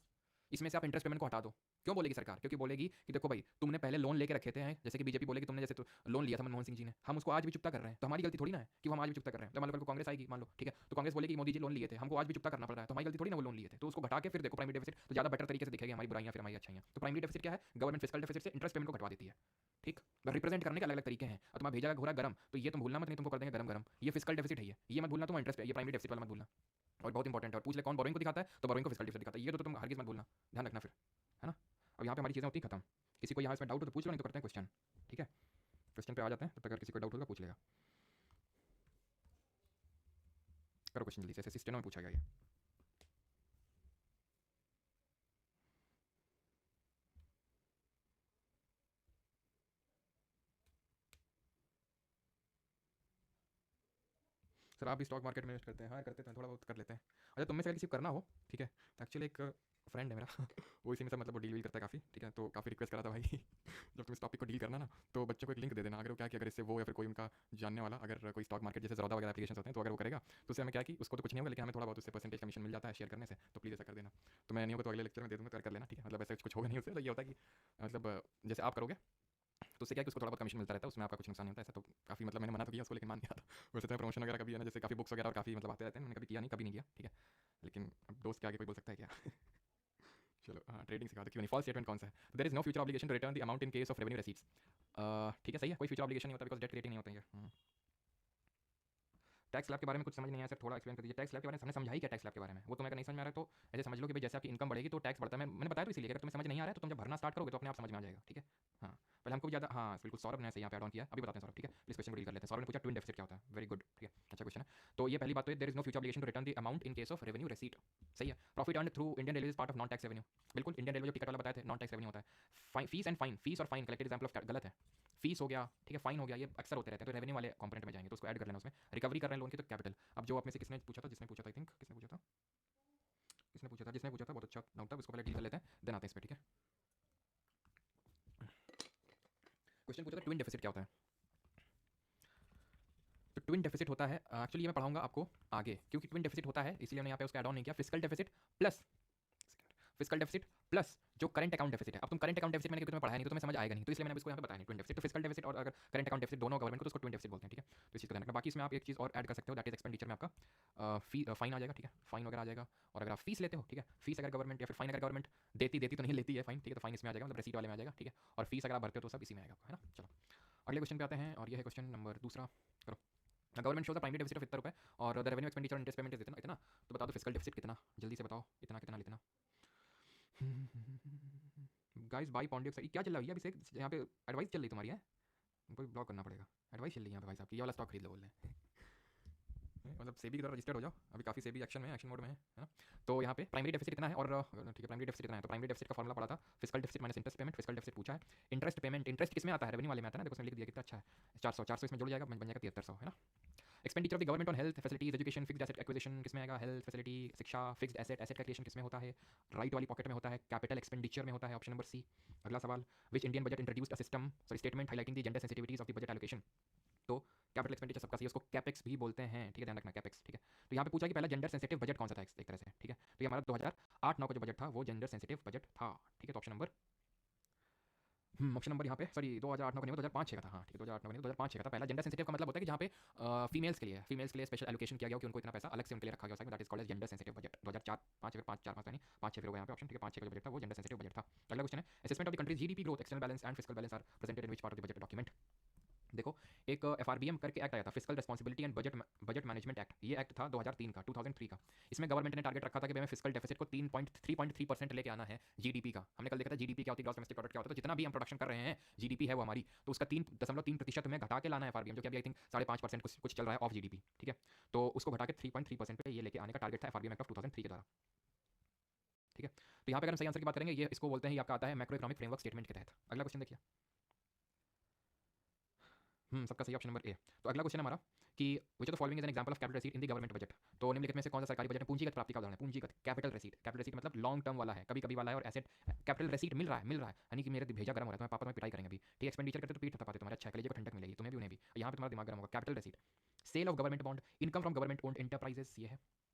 इसमें से आप इंटरेस्ट पेमेंट को हटा दो। क्यों बोलेगी सरकार? क्योंकि बोलेगी कि देखो भाई तुमने पहले लोन लेके रखे थे हैं, जैसे कि बीजेपी बोलेगी तुमने जैसे तो लोन लिया था मनमोहन सिंह जी ने, हम उसको आज भी चुकता कर रहे हैं, तो हमारी गलती थोड़ी ना है कि वो हम आज भी चुकता कर रहे हैं। तो मान लो कल को कांग्रेस आएगी, मान लो ठीक है, तो कांग्रेस बोलेगी मोदी जी लोन लिए थे, हमको आज भी चुकता करना पड़ रहा है, तो हमारी गलती थोड़ी ना वो लोन लिए थे। तो उसको घटा के फिर देखो प्राइमरी डेफिसिट, तो ज्यादा बेटर तरीके से दिखेगी हमारी बुराइयां फिर हमारी अच्छाइयां। तो प्राइमरी डेफिसिट क्या है? गवर्नमेंट फिस्कल डेफिसिट से इंटरेस्ट पेमेंट को घटवा देती है। ठीक, रिप्रेजेंट करने के अलग अलग तरीके हैं। और तुम्हारा भेजा घोड़ा गरम, तो ये तुम भूलना मत, नहीं तुमको कर देंगे गरम गरम। ये फिस्कल डेफिसिट है, ये मत भूलना, तुम इंटरेस्ट ये प्राइमरी डेफिसिट वाला मत भूलना। और बहुत इंपॉर्टेंट है, और पूछ ले कौन बोरिंग को दिखाता है, तो बोरिंग को फिस्कल डेफिसिट दिखाता है। ये तो तुम हरगिज मत भूलना, ध्यान रखना फिर, है ना। अब यहाँ पे हमारी चीज़ें होती हैं खत्म। किसी को यहाँ इसमें डाउट हो तो पूछ लो, नहीं तो करते हैं क्वेश्चन। ठीक है, क्वेश्चन पे आ जाते हैं, तब तक अगर किसी को डाउट होगा पूछ लेगा। करो क्वेश्चन जल्दी से, ऐसे स्टेनो में पूछा गया ये। सर आप भी स्टॉक मार्केट में इन्वेस्ट करते हैं? हाँ करते हैं, थोड़ा बहुत कर लेते हैं। अच्छा तुम में से अगर किसी को करना हो, ठीक है, तो एक्चुअली एक फ्रेंड है मेरा वो इसी में से मतलब वो डील वील करता है काफ़ी, ठीक है, तो काफ़ी रिक्वेस्ट करा था भाई जब तुम इस टॉपिक को डील करना ना, तो बच्चों को एक लिंक दे देना। अगर वो क्या कि अगर इससे वो या फिर कोई उनका जानने वाला अगर कोई स्टॉक मार्केट जैसे ज़्यादा वगैरह एप्लीकेशन होते हैं, तो अगर वो करेगा तो उससे हमें क्या कि उसको तो कुछ नहीं होगा, लेकिन हमें थोड़ा बहुत उससे परसेंटेज कमीशन मिल जाता है शेयर करने से। तो प्लीज़ ऐसा कर देना। तो मैं नहीं होगा तो अगले लेक्चर में दे दूँगा, तो कर लेना, ठीक है। मतलब ऐसा कुछ होगा नहीं उससे, तो ये होता है कि मतलब जैसे आप करोगे तो उससे क्या है कि उसको थोड़ा बहुत कमीशन मिलता रहता है, उसमें आपका कुछ नुकसान नहीं होता ऐसा। तो काफ़ी मतलब मैंने मना तो किया उसको, लेकिन मान गया था। वैसे तो प्रमोशन वगैरह कभी है ना, जैसे काफ़ी बुक्स वगैरह और काफ़ी मतलब आते रहते हैं, मैंने कभी किया नहीं, कभी नहीं किया, ठीक है। लेकिन अब दोस्त के आगे कोई बोल सकता है क्या चलो हाँ, ट्रेडिंग सिखा दो क्यों नहीं। फॉल्स स्टेटमेंट कौन सा है? There is no future obligation to return the amount in case of revenue receipts. ठीक है, सही है, कोई फ्यूचर ऑब्लिगेशन नहीं होता, बिकॉज डेट क्रिएटिंग नहीं होता है। टैक्स स्लैब के बारे में कुछ समझ नहीं आया सर, थोड़ा एक्सप्लेन कर दीजिए। टैक्स स्लैब के बारे में हमने समझा ही क्या टैक्स स्लैब के बारे में? वो तुम्हें अगर नहीं समझ में आ रहा है तो ऐसे समझ लो कि भाई जैसे आपकी इनकम बढ़ेगी तो टैक्स बढ़ता है। मैंने बताया तो इसीलिए, अगर तुम्हें समझ नहीं आ रहा है तो तुम जब भरना स्टार्ट करोगे तो अपने आप समझ में आ जाएगा, ठीक है। हाँ पहले हमको भी ज़्यादा, हाँ बिल्कुल सौरभ ने ऐसे यहाँ पे ऐड ऑन किया, अभी बताते हैं सौरभ, ठीक है। प्लीज क्वेश्चन को डील कर लेते हैं। सौरभ ने पूछा ट्विन डेफिसिट क्या होता है, वेरी गुड, ठीक है, अच्छा क्वेश्चन है। तो ये पहली बात तो है, there is no future obligation to return the amount in case of revenue receipt, सही है। Profit earn through Indian railway is part of non tax revenue, बिल्कुल। इंडियन रेलवे जो टिकट वाला बताए थे नॉन टैक्स रेवेन्यू होता है। Fees and fine, fees और फाइन कलेक्टेड एग्जाम्पल ऑफ गलत है। फीस हो गया, ठीक है, फाइन हो गया, ये अक्सर होते रहते हैं, तो रेवेन्यू वाले कंपोनेंट में जाएंगे, तो उसको ऐड कर लेना उसमें। रिकवरी कर रहे हैं लोन की तो कैपिटल। अब जो आप में से किसने पूछा था, जिसने पूछा था, आई थिंक किसने पूछा था, जिसने पूछा था बहुत अच्छा नाउट था, उसको पहले डील कर लेते हैं, देन आते हैं इस पे, ठीक है। क्वेश्चन पूछा था ट्विन डेफिसिट क्या होता है। तो ट्विन डेफिसिट होता है, एक्चुअली ये मैं पढ़ाऊंगा आपको आगे, क्योंकि ट्विन डेफिसिट होता है इसलिए मैंने यहाँ पे उसका ऐड ऑन नहीं किया। Fiscal deficit plus, fiscal deficit plus जो करंट अकाउंट डेफिसिट है। अब तुम करंट अकाउंट डेफिसिट मैंने क्योंकि तुम्हें पढ़ाया नहीं तो तुम्हें समझ आएगा नहीं, तो इसलिए मैंने इसको यहाँ पे बताया नहीं। ट्विन डेफिसिट तो फिस्कल डेफिसिट और अगर करंट अकाउंट डेफिसिट दोनों गवर्नमेंट को तो उसको ट्विन डेफिसिट बोलते हैं, ठीक है। तो इस चीज़ का ध्यान रखना। बाकी इसमें आप एक चीज़ और ऐड कर सकते हो, दैट इज एक्सपेंडिचर में आपका फाइन आ जाएगा, ठीक है, फाइन वगैरह आ जाएगा। और अगर आप फीस लेते हो, ठीक है, फीस अगर गवर्नमेंट या फिर फाइन अगर गवर्नमेंट देती तो नहीं लेती है फाइन, ठीक है, तो फाइन इसमें आ जाएगा, मतलब रिसीट वाले में आ जाएगा, ठीक है। और फीस अगर आप भरते हो तो सब इसी में आएगा, है ना। चलो अगले क्वेश्चन पे आते हैं, और ये है क्वेश्चन नंबर दूसरा। करो। Government shows the primary deficit of इतना रुपए और the revenue expenditure interest payment is इतना इतना, तो बता दो फिस्कल डेफिसिट कितना, जल्दी से बताओ, इतना कितना इतना। गाइस बाई पॉन्डियक सही क्या चल रहा है अभी से यहाँ पे? एडवाइस चल रही तुम्हारी है, कोई ब्लॉक करना पड़ेगा। एडवाइस चल रही है यहाँ पे भाई साहब की, ये वाला स्टॉक खरीद लो बोल रहे हैं मतलब सेबी की तरफ रजिस्टर्ड हो जाओ, अभी काफ़ी सेबी एक्शन में, एक्शन मोड में है ना। तो यहाँ पे प्राइमरी डेफिसिट इतना है, और ठीक है प्राइमरी डेफिसिट इतना है, तो प्राइमरी डेफिसिट का फॉर्मुला पड़ा था fiscal deficit minus interest payment. Fiscal deficit पूछा है, इंटरेस्ट पेमेंट, इंटरेस्ट किसमें आता है? रेवेन्यू वाले में आता है ना, देखो उसमें लिख दिया कितना अच्छा है, 400, 400 इसमें जुड़ जाएगा, बन जाएगा 7300, है ना। Expenditure of the government on health facilities education fixed asset acquisition किसमें आएगा? हेल्थ फैसिलिटी, शिक्षा, फिक्स्ड एसेट, एसेट का क्रिएशन किसमें होता है? राइट वाली पॉकेट में होता है, कैपिटल एक्सपेंडिचर में होता है, ऑप्शन नंबर सी। अगला सवाल, which Indian budget introduced a system, sorry statement highlighting the gender sensitivities of the budget allocation. तो कैपिटल एक्सपेंडिचर सबका सी, उसको कैपेक्स भी बोलते हैं, ठीक है, ध्यान रखना कैपेक्स, ठीक है। तो यहाँ पे पूछा कि पहला जेंडर सेंसिटिव बजट कौन सा था एक तरह से, ठीक है। तो ये हमारा 2008-9 का जो बजट था वो जेंडर सेंसिटिव बजट था, ठीक है। तो ऑप्शन नंबर यहाँ पे, सॉरी 2008-9 का नहीं, 2005-6 का था, हाँ ठीक है, 2008-9 का नहीं, 2005-6 का था पहला। जेंडर सेंसिटिव का मतलब होता है कि जहाँ पे फीमेल्स के लिए स्पेशल एलोकेशन किया गया कि उनको इतना पैसा अलग से उनके लिए रखा गया, that is called age gender sensitive budget. 2004-5 5 4 5 नहीं 5-6 फिर हो गया यहाँ पे ऑप्शन, ठीक है, 5-6 का जो बजट था वो जेंडर सेंसिटिव बजट था। अगला क्वेश्चन है, assessment of the country's GDP growth, external balance and fiscal balance are presented in which part of the budget document. देखो एक एफआरबीएम करके एक्ट आया था, fiscal responsibility and budget management act, ये act था 2003 का, 2003 का। इसमें गवर्नमेंट ने टारगेट रखा था कि भाई हमें फिस्कल डेफिसिट को 3.3% लेके आना है जीडीपी का। हमने कल देखा था जीडीपी क्या होती है, ग्रॉस डोमेस्टिक प्रोडक्ट क्या होता है, तो जितना भी हम प्रोडक्शन कर रहे हैं जीडीपी है वो हमारी, तो उसका 3.3% हमें घटा के लाना है एफआरबीएम, जो कि अभी आई थिंक 5.5% कुछ चल रहा है ऑफ जीडीपी, ठीक है। तो उसको घटा के 3.3% पे ये लेके आने का टारगेट था एफआरबीएम एक्ट ऑफ 2003 के द्वारा, ठीक है। तो यहाँ पे अगर हम सही आंसर की बात करेंगे, ये इसको बोलते हैं, ये आपका आता है मैक्रो इकोनॉमिक फ्रेमवर्क स्टेटमेंट के तहत। अगला क्वेश्चन देखिए, सबका सही ऑप्शन नंबर ए। तो अगला क्वेश्चन हमारा कि विच of the following is an example of capital receipt in the government budget. तो निम्नलिखित में से कौन सा सरकारी बजट में पूंजीगत प्राप्ति का उदाहरण है? पूंजीगत कैपिटल रसीट, कैपिटल रसीट मतलब लॉन्ग टर्म वाला है, कभी कभी वाला है, और एसेट कैपिटल रसीट मिल रहा है यानी कि मेरे भेजा गर्म हो रहा है, तुम्हारे पापा तुम्हें पिटाई करेंगे अभी, ठीक है? एक्सपेंडिचर करते तो पीठ थपथपाते तुम्हारे, अच्छा कलेजे को ठंडक मिलेगी तुम्हें भी उन्हें भी, यहाँ पे तुम्हारा दिमाग गर्म होगा। Capital receipt, sale of government bond, income from government owned enterprises, ये है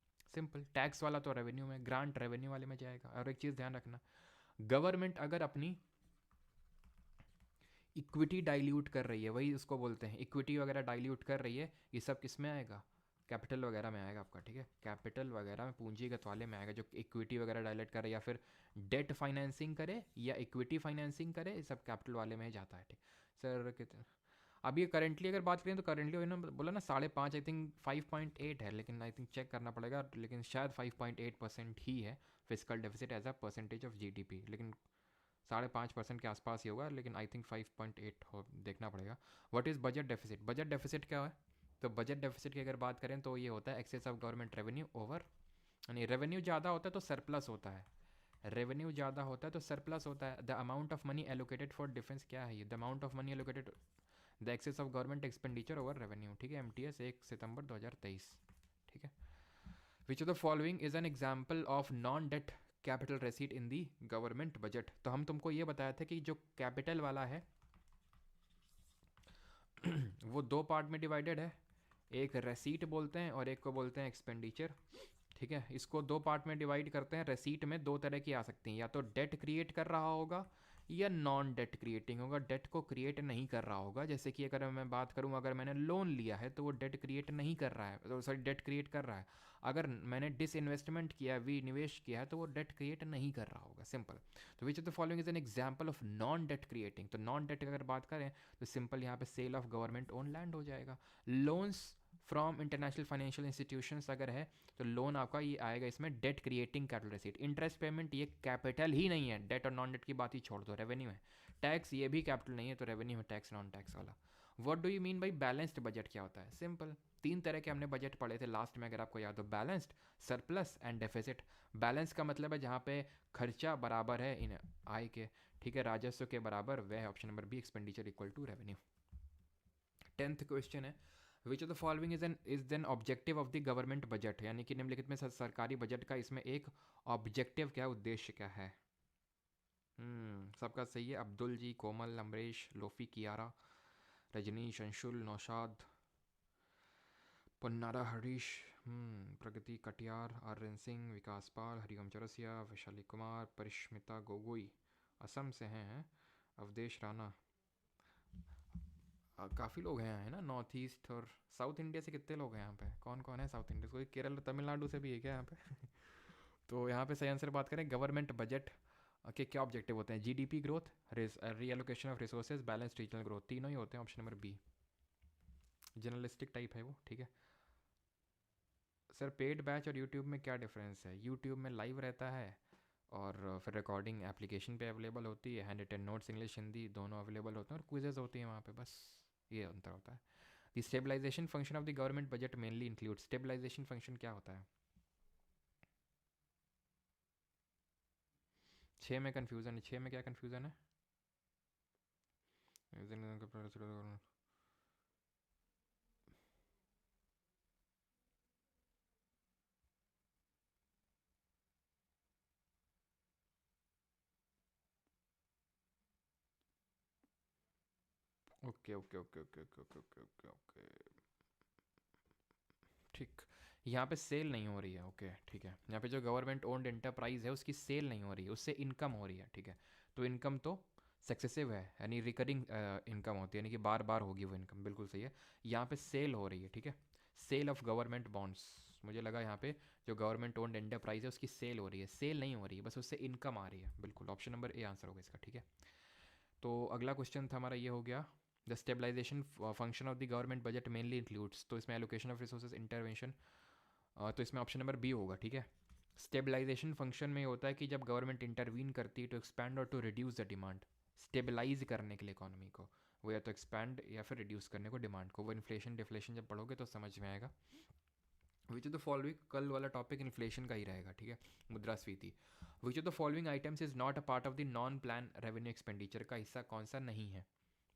सिंपल। टैक्स वाला तो रेवेन्यू में, ग्रांट रेवेन्यू वाले में जाएगा। और एक चीज़ ध्यान रखना, गवर्नमेंट अगर अपनी इक्विटी डाइल्यूट कर रही है, वही उसको बोलते हैं इक्विटी वगैरह डाइल्यूट कर रही है, ये सब किस में आएगा? कैपिटल वगैरह में आएगा आपका, ठीक है? कैपिटल वगैरह में, पूंजीगत वाले में आएगा। जो इक्विटी वगैरह डायलेट करे या फिर डेट फाइनेंसिंग करे या इक्विटी फाइनेंसिंग करे, ये सब कैपिटल वाले में ही जाता है, ठीक? सर कितने अब ये करेंटली अगर बात करें तो करेंटली इन्होंने बोला ना 5.5, आई थिंक 5.8 है, लेकिन आई थिंक चेक करना पड़ेगा, लेकिन शायद 5.8% ही है physical deficit as a percentage of GDP, लेकिन 5.5% के आसपास ही होगा, लेकिन आई थिंक 5.8 हो, देखना पड़ेगा। What is budget deficit? Budget deficit क्या है? तो बजट डेफिसिट की अगर बात करें तो ये होता है excess of government revenue over, यानी रेवेन्यू ज़्यादा होता है तो सरप्लस होता है, रेवेन्यू ज़्यादा होता है तो सरप्लस होता है। The amount of money allocated for defence, क्या है ये? The amount of money allocated, the excess of government expenditure over revenue, ठीक है? एमटीएस 1 सितंबर 2023, ठीक है? Which of the following is an example of non debt capital receipt in the government budget? तो हम तुमको ये बताया था कि जो कैपिटल वाला है वो दो पार्ट में डिवाइडेड है, एक रेसीट बोलते हैं और एक को बोलते हैं एक्सपेंडिचर, ठीक है? इसको दो पार्ट में डिवाइड करते हैं। रेसीट में दो तरह की आ सकती हैं, या तो डेट क्रिएट कर रहा होगा या नॉन डेट क्रिएटिंग होगा। डेट को क्रिएट नहीं कर रहा होगा, जैसे कि अगर मैं बात करूं, अगर मैंने लोन लिया है तो वो डेट क्रिएट नहीं कर रहा है, तो सॉरी डेट क्रिएट कर रहा है। अगर मैंने डिसइन्वेस्टमेंट किया, विनिवेश किया है, तो वो डेट क्रिएट नहीं कर रहा होगा, सिंपल। तो which of the following is an example of non debt creating? तो नॉन डेट अगर बात करें तो सिंपल यहाँ पे sale of government own land हो जाएगा। Loans from international financial institutions अगर है तो लोन आपका ये आएगा इसमें debt creating capital receipt. Interest payment ये कैपिटल ही नहीं है, डेट और नॉन डेट की बात ही छोड़ दो, रेवेन्यू है। टैक्स ये भी कैपिटल नहीं है, तो रेवेन्यू है टैक्स नॉन टैक्स वाला। What do you mean by balanced budget? क्या होता है? सिंपल, तीन तरह के हमने बजट पढ़े थे लास्ट में, अगर आपको याद हो, balanced, surplus and deficit. Balance का मतलब है जहाँ पे खर्चा बराबर है इन आय के, ठीक है, राजस्व के बराबर, वह है option number B, expenditure equal to revenue. 10th question है, which of the following is then objective of the government budget? यानी कि निम्नलिखित में सरकारी बजट का इसमें एक ऑब्जेक्टिव क्या, उद्देश्य क्या है? सबका सही है। अब्दुल जी, कोमल, अमरीश, लोफी, कियारा, रजनीश, अंशुल, नौशाद, पुन्नारा, हरीश, प्रगति कटियार, आर्यन सिंह, विकास पाल, हरिओम चौरसिया, वैशाली कुमार, परिश्मिता गोगोई असम से हैं, अवधेश राणा। काफ़ी लोग हैं यहाँ, है ना? नॉर्थ ईस्ट और साउथ इंडिया से कितने लोग हैं यहाँ पे? कौन कौन है साउथ इंडिया से? कोई केरल तमिलनाडु से भी है क्या यहाँ पे? तो यहाँ पे सही आंसर बात करें, गवर्नमेंट बजट के क्या ऑब्जेक्टिव होते हैं? GDP growth, reallocation of resources, balance regional growth, तीनों ही होते हैं। Option number B, journalistic type है वो, ठीक है? सर पेड बैच और यूट्यूब में क्या डिफरेंस है? यूट्यूब में लाइव रहता है और फिर रिकॉर्डिंग एप्लीकेशन पे अवेलेबल होती है, handwritten notes English Hindi दोनों अवेलेबल होते हैं, और क्विजेज होती हैं वहाँ पे, बस ये अंतर होता है। The stabilisation function of the government budget mainly include, stabilisation function क्या होता है? 6 में कन्फ्यूज़न है, 6 में क्या कन्फ्यूज़न है? Okay okay okay okay okay okay okay okay okay, ठीक। यहाँ पे सेल नहीं हो रही है, ओके ठीक है। यहाँ पे जो गवर्नमेंट ओन्ड एंटरप्राइज है उसकी सेल नहीं हो रही है, उससे इनकम हो रही है, ठीक है? तो इनकम तो सक्सेसिव है, यानी रिकरिंग इनकम होती है, यानी कि बार बार होगी वो इनकम, बिल्कुल सही है। यहाँ पे सेल हो रही है, ठीक है? सेल ऑफ गवर्नमेंट बॉन्ड्स, मुझे लगा यहाँ पे जो गवर्नमेंट ओन्ड एंटरप्राइज है उसकी सेल हो रही है, सेल नहीं हो रही है, बस उससे इनकम आ रही है, बिल्कुल ऑप्शन नंबर ए आंसर होगा इसका, ठीक है? तो अगला क्वेश्चन था हमारा, ये हो गया, the stabilisation function of the government budget mainly includes, तो इसमें एलोकेशन ऑफ रिसोर्सेज, इंटरवेंशन, तो इसमें ऑप्शन नंबर बी होगा, ठीक है? स्टेबलाइजेशन फंक्शन में होता है कि जब गवर्नमेंट इंटरवीन करती है टू एक्सपैंड और to reduce the demand, stabilise करने के लिए इकोनॉमी को, वो या तो एक्सपैंड या फिर रिड्यूस करने को डिमांड को, वो इन्फ्लेशन डिफ्लेशन जब पढ़ोगे तो समझ में आएगा। विच ऑफ द फॉलोइंग, कल वाला टॉपिक इन्फ्लेशन का ही रहेगा, ठीक है? मुद्रास्फीति। विच of the following items is not a part of the non plan revenue expenditure, का हिस्सा कौन सा नहीं है?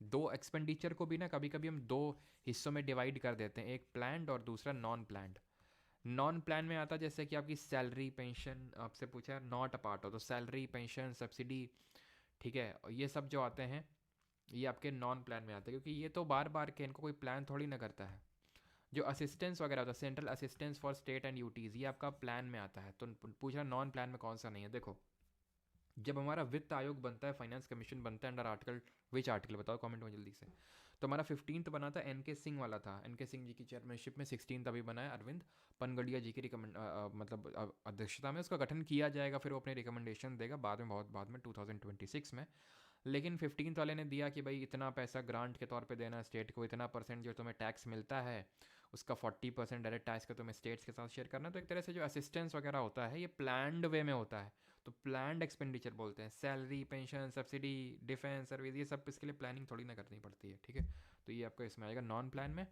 दो एक्सपेंडिचर को भी ना कभी कभी हम दो हिस्सों में डिवाइड कर देते हैं, एक प्लान्ड और दूसरा नॉन प्लान्ड। नॉन प्लान में आता है जैसे कि आपकी सैलरी पेंशन, आपसे पूछा है नॉट अ पार्ट हो, तो सैलरी पेंशन सब्सिडी, ठीक है, और ये सब जो आते हैं ये आपके नॉन प्लान में आते हैं, क्योंकि ये तो बार बार के इनको कोई प्लान थोड़ी ना करता है। जो असिस्टेंस वगैरह होता है, central assistance for state and UTs, ये आपका प्लान में आता है। तो पूछ रहा नॉन प्लान में कौन सा नहीं है। देखो, जब हमारा वित्त आयोग बनता है, फाइनेंस कमीशन बनता है अंडर आर्टिकल, विच आर्टिकल बताओ कमेंट में जल्दी से। तो हमारा 15th बना था, एन के सिंह वाला था, एन के सिंह जी की चेयरमैनशिप में। 16th अभी बना है अरविंद पनगड़िया जी की रिकमेंड मतलब अध्यक्षता में उसका गठन किया जाएगा, फिर वो अपनी रिकमेंडेशन देगा बाद में, बहुत बाद में 2026 में। लेकिन 15th वाले ने दिया कि भाई इतना पैसा ग्रांट के तौर पे देना है स्टेट को, इतना परसेंट जो तुम्हें टैक्स मिलता है उसका 40% डायरेक्ट टैक्स का तुम्हें स्टेट्स के साथ शेयर करना है। तो एक तरह से जो असिस्टेंस वगैरह होता है ये प्लान्ड वे में होता है, तो प्लान्ड एक्सपेंडिचर बोलते हैं। Salary pension subsidy defence service, ये सब इसके लिए प्लानिंग थोड़ी ना करनी पड़ती है, ठीक है। तो ये आपका इसमें आएगा नॉन प्लान में,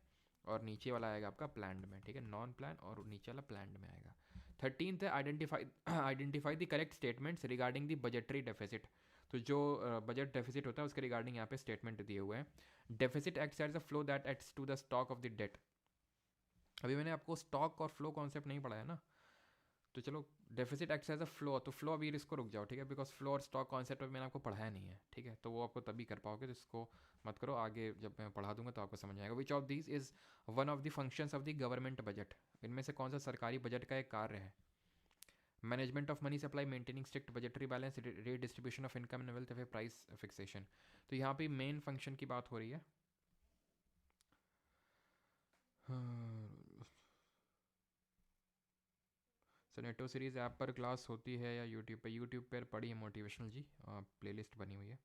और नीचे वाला आएगा आपका प्लान्ड में, ठीक है। नॉन प्लान और नीचे वाला प्लान्ड में आएगा। 13th है identify the correct statements regarding the budgetary deficit. तो जो बजट डेफिसिट होता है उसके रिगार्डिंग यहाँ पे स्टेटमेंट दिए हुए हैं। Deficit acts as a flow that adds to the stock of the debt. अभी मैंने आपको स्टॉक और फ्लो कॉन्सेप्ट नहीं पढ़ाया ना, तो चलो, deficit acts as a flow, तो फ्लो अभी इसको रुक जाओ, ठीक है, बिकॉज फ्लो और स्टॉक कॉन्सेप्ट मैंने आपको पढ़ाया नहीं है, ठीक है, तो वो आपको तभी कर पाओगे, तो इसको मत करो, आगे जब मैं पढ़ा दूंगा तो आपको समझ आएगा। Which of these is one of the functions of the government budget, इनमें से कौन सा सरकारी बजट का एक कार्य है। Management of money supply, maintaining strict budgetary balance, redistribution of income and wealth, या फिर प्राइस फिक्सेशन। तो यहाँ पे मेन फंक्शन की बात हो रही है। सोनेटो सीरीज़ ऐप पर क्लास होती है या यूट्यूब पे? यूट्यूब पर पढ़ी है मोटिवेशनल जी, प्लेलिस्ट बनी हुई है।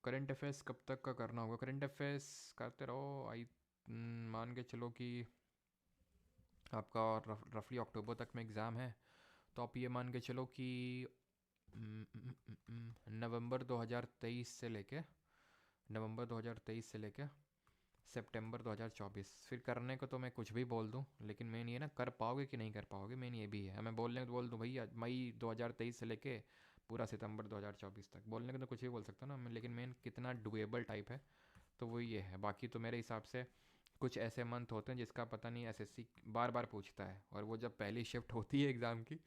करंट अफेयर्स कब तक का करना होगा? करंट अफेयर्स करते रहो, मान के चलो कि आपका रफली अक्टूबर तक में एग्ज़ाम है, तो आप ये मान के चलो कि नवंबर 2023 से लेके, नवंबर 2023 से लेके सितंबर 2024 फिर करने को तो मैं कुछ भी बोल दूं, लेकिन मेन ये ना कर पाओगे कि नहीं कर पाओगे, मेन ये भी है। मैं बोलने को तो बोल दूं भैया मई 2023 से लेके पूरा सितंबर 2024 तक, बोलने को तो कुछ भी बोल सकता हूँ ना मैं, लेकिन मेन कितना डुएबल टाइप है तो वो ये है। बाकी तो मेरे हिसाब से कुछ ऐसे मंथ होते हैं जिसका पता नहीं एसएससी बार बार पूछता है, और वो जब पहली शिफ्ट होती है एग्ज़ाम की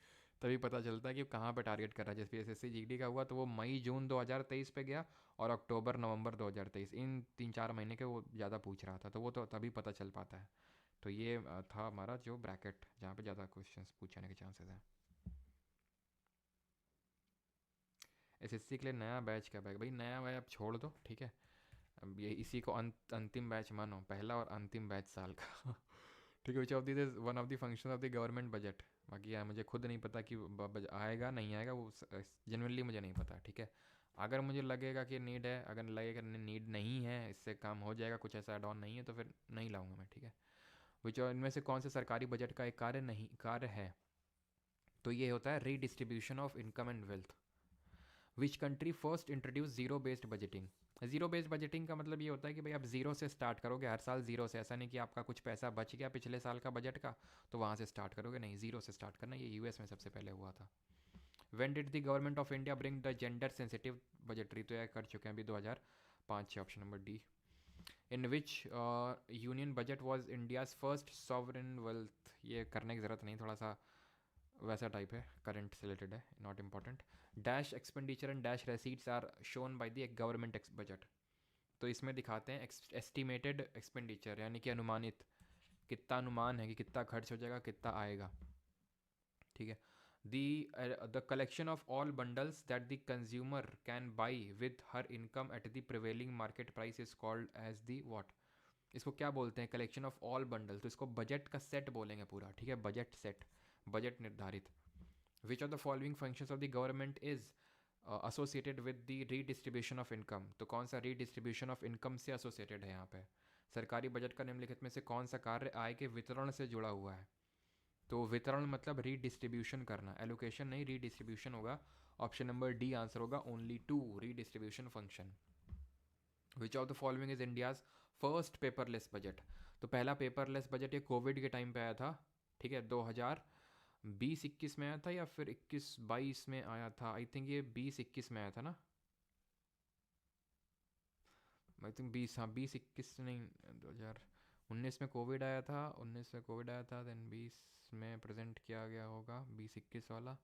तभी पता चलता है कि कहाँ पे टारगेट कर रहा है। जैसे एसएससी जीडी का हुआ तो वो मई जून 2023 पे गया, और अक्टूबर नवंबर 2023, इन 3-4 महीने के वो ज़्यादा पूछ रहा था, तो वो तो तभी पता चल पाता है। तो ये था हमारा जो ब्रैकेट जहाँ पे ज़्यादा क्वेश्चंस पूछने के चांसेस हैं। एसएससी के लिए नया बैच कब है भाई? नया बैच अब छोड़ दो, ठीक है, अब ये इसी को अंतिम बैच मानो, पहला और अंतिम बैच साल का। ठीक है। Which of this is one of the function of the government budget? बाकी यार मुझे खुद नहीं पता कि आएगा नहीं आएगा, वो जनरली मुझे नहीं पता, ठीक है। अगर मुझे लगेगा कि नीड है, अगर लगेगा नीड नहीं है, इससे काम हो जाएगा, कुछ ऐसा एड ऑन नहीं है, तो फिर नहीं लाऊंगा मैं, ठीक है। विच इनमें से कौन से सरकारी बजट का एक कार्य है? तो ये होता है redistribution of income and wealth. Which country first introduce zero based budgeting? Zero based budgeting का मतलब ये होता है कि भाई आप जीरो से स्टार्ट करोगे हर साल, जीरो से। ऐसा नहीं कि आपका कुछ पैसा बच गया पिछले साल का बजट का तो वहाँ से स्टार्ट करोगे, नहीं, जीरो से स्टार्ट करना। ये यूएस में सबसे पहले हुआ था। When did the government of India bring the gender sensitive budgetary? तो यह कर चुके हैं अभी 2005 से, option number D. In which union budget was India's first sovereign wealth? ये करने की ज़रूरत नहीं, थोड़ा सा वैसा टाइप है, करंट से रिलेटेड है, not important. Dash expenditure and dash receipts are shown by the government budget? तो इसमें दिखाते हैं एस्टिमेटेड एक्सपेंडिचर, यानी कि अनुमानित, कितना अनुमान है कि कितना खर्च हो जाएगा, कितना आएगा, ठीक है। The collection of all bundles that the consumer can buy with her income at the prevailing market price is called as the what? इसको क्या बोलते हैं? कलेक्शन ऑफ ऑल बंडल, तो इसको बजट का सेट बोलेंगे पूरा, ठीक है, बजट सेट, बजट निर्धारित। विच of the following functions of the government is associated with the redistribution of income? तो कौन सा रीडिस्ट्रीब्यूशन ऑफ इनकम से एसोसिएटेड है यहाँ पे? सरकारी बजट का निम्नलिखित में से कौन सा कार्य आय के वितरण से जुड़ा हुआ है? तो वितरण मतलब रीडिस्ट्रीब्यूशन करना, एलोकेशन नहीं, रीडिस्ट्रीब्यूशन होगा। ऑप्शन नंबर डी आंसर होगा, only two, redistribution function. Which of the following is India's first paperless budget? तो पहला पेपरलेस बजट ये कोविड के टाइम पे आया था, ठीक है, 2020-21 में आया था, या फिर 21-22 में आया था, आई थिंक ये 20-21 में आया था ना। आई थिंक 20, हाँ 20-21 नहीं, 2019 में कोविड आया था, 19 में कोविड आया था, देन 20 में प्रेजेंट किया गया होगा, 20-21 वाला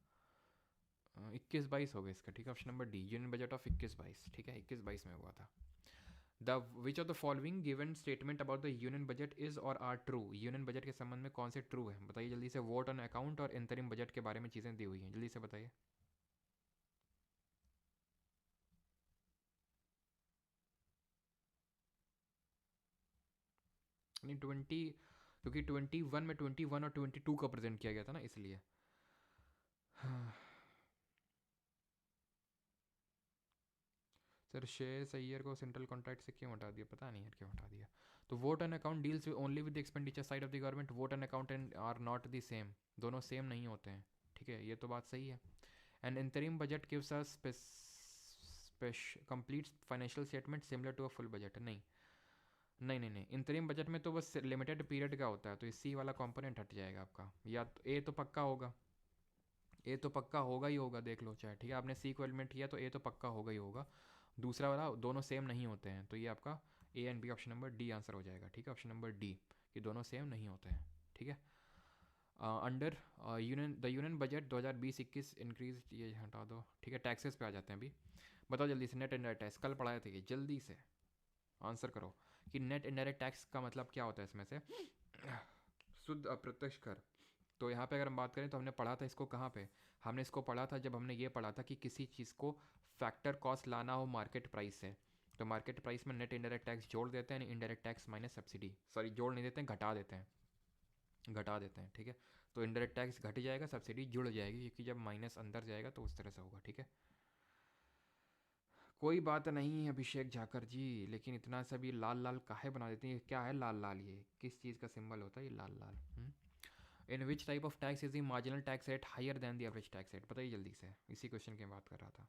21-22 हो गया इसका, ठीक है। Option number D, union budget of 21-22, ठीक है, 21-22 में हुआ था। The which of the following given statement about the union budget is और आर ट्रू, यूनियन बजट के संबंध में कौन से ट्रू है, बताइए जल्दी से। वोट ऑन अकाउंट और इंतरिम बजट के बारे में चीज़ें दी हुई हैं, जल्दी से बताइए। नहीं 20, क्योंकि 21 में 21 और 22 का प्रेजेंट किया गया था ना, इसलिए। सर शेष अय्यर को सेंट्रल कॉन्ट्रैक्ट से क्यों हटा दिया, पता नहीं यार क्यों हटा दिया। तो vote and account deals only with the expenditure side of the government, vote and account and are not the same, दोनों सेम नहीं होते हैं, ठीक है, ये तो बात सही है। And interim budget gives us complete financial statement similar to a full budget, नहीं नहीं नहीं नहीं, इंतरिम बजट में तो बस लिमिटेड पीरियड का होता है, तो इसी वाला कंपोनेंट हट जाएगा आपका, या तो ए तो पक्का होगा, ए तो पक्का होगा ही होगा, देख लो चाहे, ठीक है, आपने सी को एलिमिनेट किया तो ए तो पक्का होगा ही होगा। दूसरा वाला दोनों सेम नहीं होते हैं, तो ये आपका A and B option number D answer हो जाएगा, ठीक है, ऑप्शन नंबर डी, कि दोनों सेम नहीं होते हैं, ठीक है। Under union the union budget 2020-21 increase, ये हटा दो, ठीक है। टैक्सेस पे आ जाते हैं अभी, बताओ जल्दी से, नेट इनडायरेक्ट टैक्स कल पढ़ाए थे, कि जल्दी से आंसर करो कि नेट इनडायरेक्ट टैक्स का मतलब क्या होता है इसमें से। शुद्ध अप्रत्यक्ष कर, तो यहाँ पे अगर हम बात करें तो हमने पढ़ा था इसको कहाँ पे, हमने इसको पढ़ा था जब हमने ये पढ़ा था कि किसी चीज़ को फैक्टर कॉस्ट लाना हो मार्केट प्राइस से, तो मार्केट प्राइस में नेट इनडायरेक्ट टैक्स जोड़ देते हैं, indirect tax minus subsidy, sorry जोड़ नहीं देते हैं, घटा देते हैं, घटा देते हैं, ठीक है। तो इनडायरेक्ट टैक्स घट जाएगा, सब्सिडी जुड़ जाएगी, क्योंकि जब माइनस अंदर जाएगा तो उस तरह से होगा, ठीक है। कोई बात नहीं अभिषेक झाकर जी, लेकिन इतना सा भी लाल लाल काहे बना देते हैं, ये क्या है लाल लाल, ये किस चीज़ का सिंबल होता है ये लाल लाल। In which type of tax is the marginal tax rate higher than the average tax rate, बताइए जल्दी से, इसी क्वेश्चन की बात कर रहा था।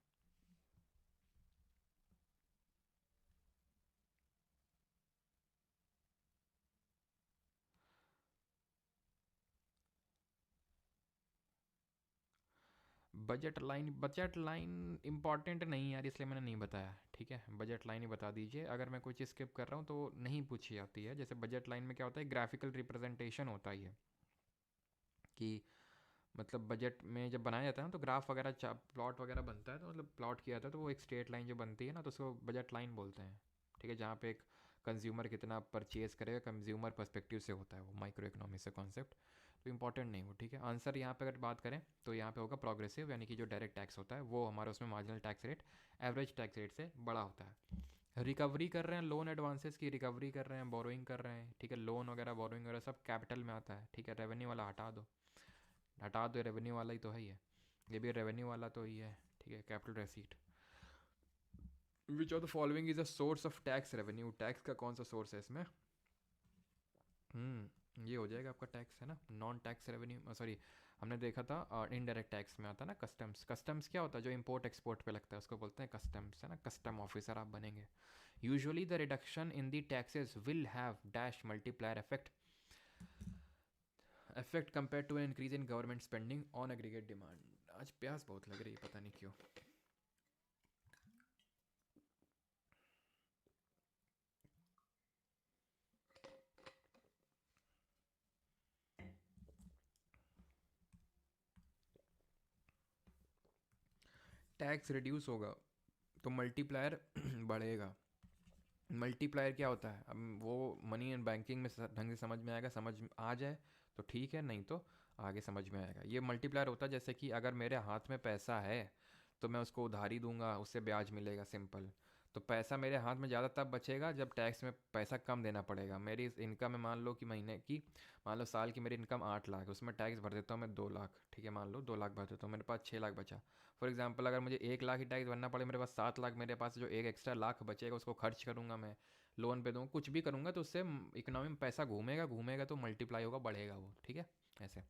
बजट लाइन इंपॉर्टेंट नहीं यार, इसलिए मैंने नहीं बताया, ठीक है, बजट लाइन ही बता दीजिए। अगर मैं कोई चीज़ स्किप कर रहा हूँ तो नहीं पूछी जाती है, जैसे बजट लाइन में क्या होता है, ग्राफिकल रिप्रेजेंटेशन होता ही है, कि मतलब बजट में जब बनाया जाता है ना तो ग्राफ वगैरह प्लॉट वगैरह बनता है, तो मतलब प्लॉट किया जाता है तो वो एक स्ट्रेट लाइन जो बनती है ना, तो उसको बजट लाइन बोलते हैं, ठीक है, जहाँ पे एक कंज्यूमर कितना परचेज करेगा कंज्यूमर पर्सपेक्टिव से होता है वो, माइक्रो इकोनॉमी से कॉन्सेप्ट, तो इंपॉर्टेंट नहीं वो, ठीक है। आंसर यहाँ पे अगर बात करें तो यहाँ पे होगा प्रोग्रेसिव, यानी कि जो डायरेक्ट टैक्स होता है वो हमारा उसमें marginal tax rate average tax rate से बड़ा होता है। रिकवरी कर रहे हैं लोन एडवांसेस की, रिकवरी कर रहे हैं, बोरोइंग कर रहे हैं, ठीक है, लोन वगैरह बोरोइंग वगैरह सब कैपिटल में आता है, ठीक है, रेवेन्यू वाला हटा दो, हटा दो, रेवेन्यू वाला ही तो है ये भी रेवेन्यू वाला तो ही है, ठीक है, capital receipt. Which of the following is a source of tax revenue, tax का कौन सा सोर्स है इसमें, ये हो जाएगा आपका टैक्स है ना, नॉन टैक्स रेवेन्यू, सॉरी हमने देखा था इनडायरेक्ट टैक्स में आता है ना कस्टम्स, कस्टम्स क्या होता है, जो इंपोर्ट एक्सपोर्ट पे लगता है उसको बोलते हैं कस्टम्स, है ना, कस्टम ऑफिसर आप बनेंगे। Usually the reduction in the taxes will have dash multiplier effect compare to an increase in government spending on aggregate demand. आज प्यास बहुत लग रही है, पता नहीं क्यों। टैक्स रिड्यूस होगा तो मल्टीप्लायर बढ़ेगा। मल्टीप्लायर क्या होता है, अब वो मनी एंड बैंकिंग में ढंग से समझ में आएगा, समझ आ जाए तो ठीक है, नहीं तो आगे समझ में आएगा। ये मल्टीप्लायर होता है जैसे कि अगर मेरे हाथ में पैसा है तो मैं उसको उधारी दूंगा, उससे ब्याज मिलेगा, सिंपल। तो पैसा मेरे हाथ में ज़्यादा तब बचेगा जब टैक्स में पैसा कम देना पड़ेगा। मेरी इनकम है मान लो कि महीने की, मान लो साल की मेरी इनकम 8 लाख, उसमें टैक्स भर देता हूँ मैं 2 लाख, ठीक है, मान लो 2 लाख भर देता हूँ, मेरे पास 6 लाख बचा। फॉर एग्जाम्पल अगर मुझे 1 लाख ही टैक्स भरना पड़े, मेरे पास 7 लाख, मेरे पास जो एक एक्स्ट्रा लाख बचेगा उसको खर्च करूँगा मैं, लोन पे दूँ, कुछ भी करूँगा, तो उससे इकोनॉमी में पैसा घूमेगा घूमेगा तो मल्टीप्लाई होगा, बढ़ेगा वो, ठीक है, ऐसे।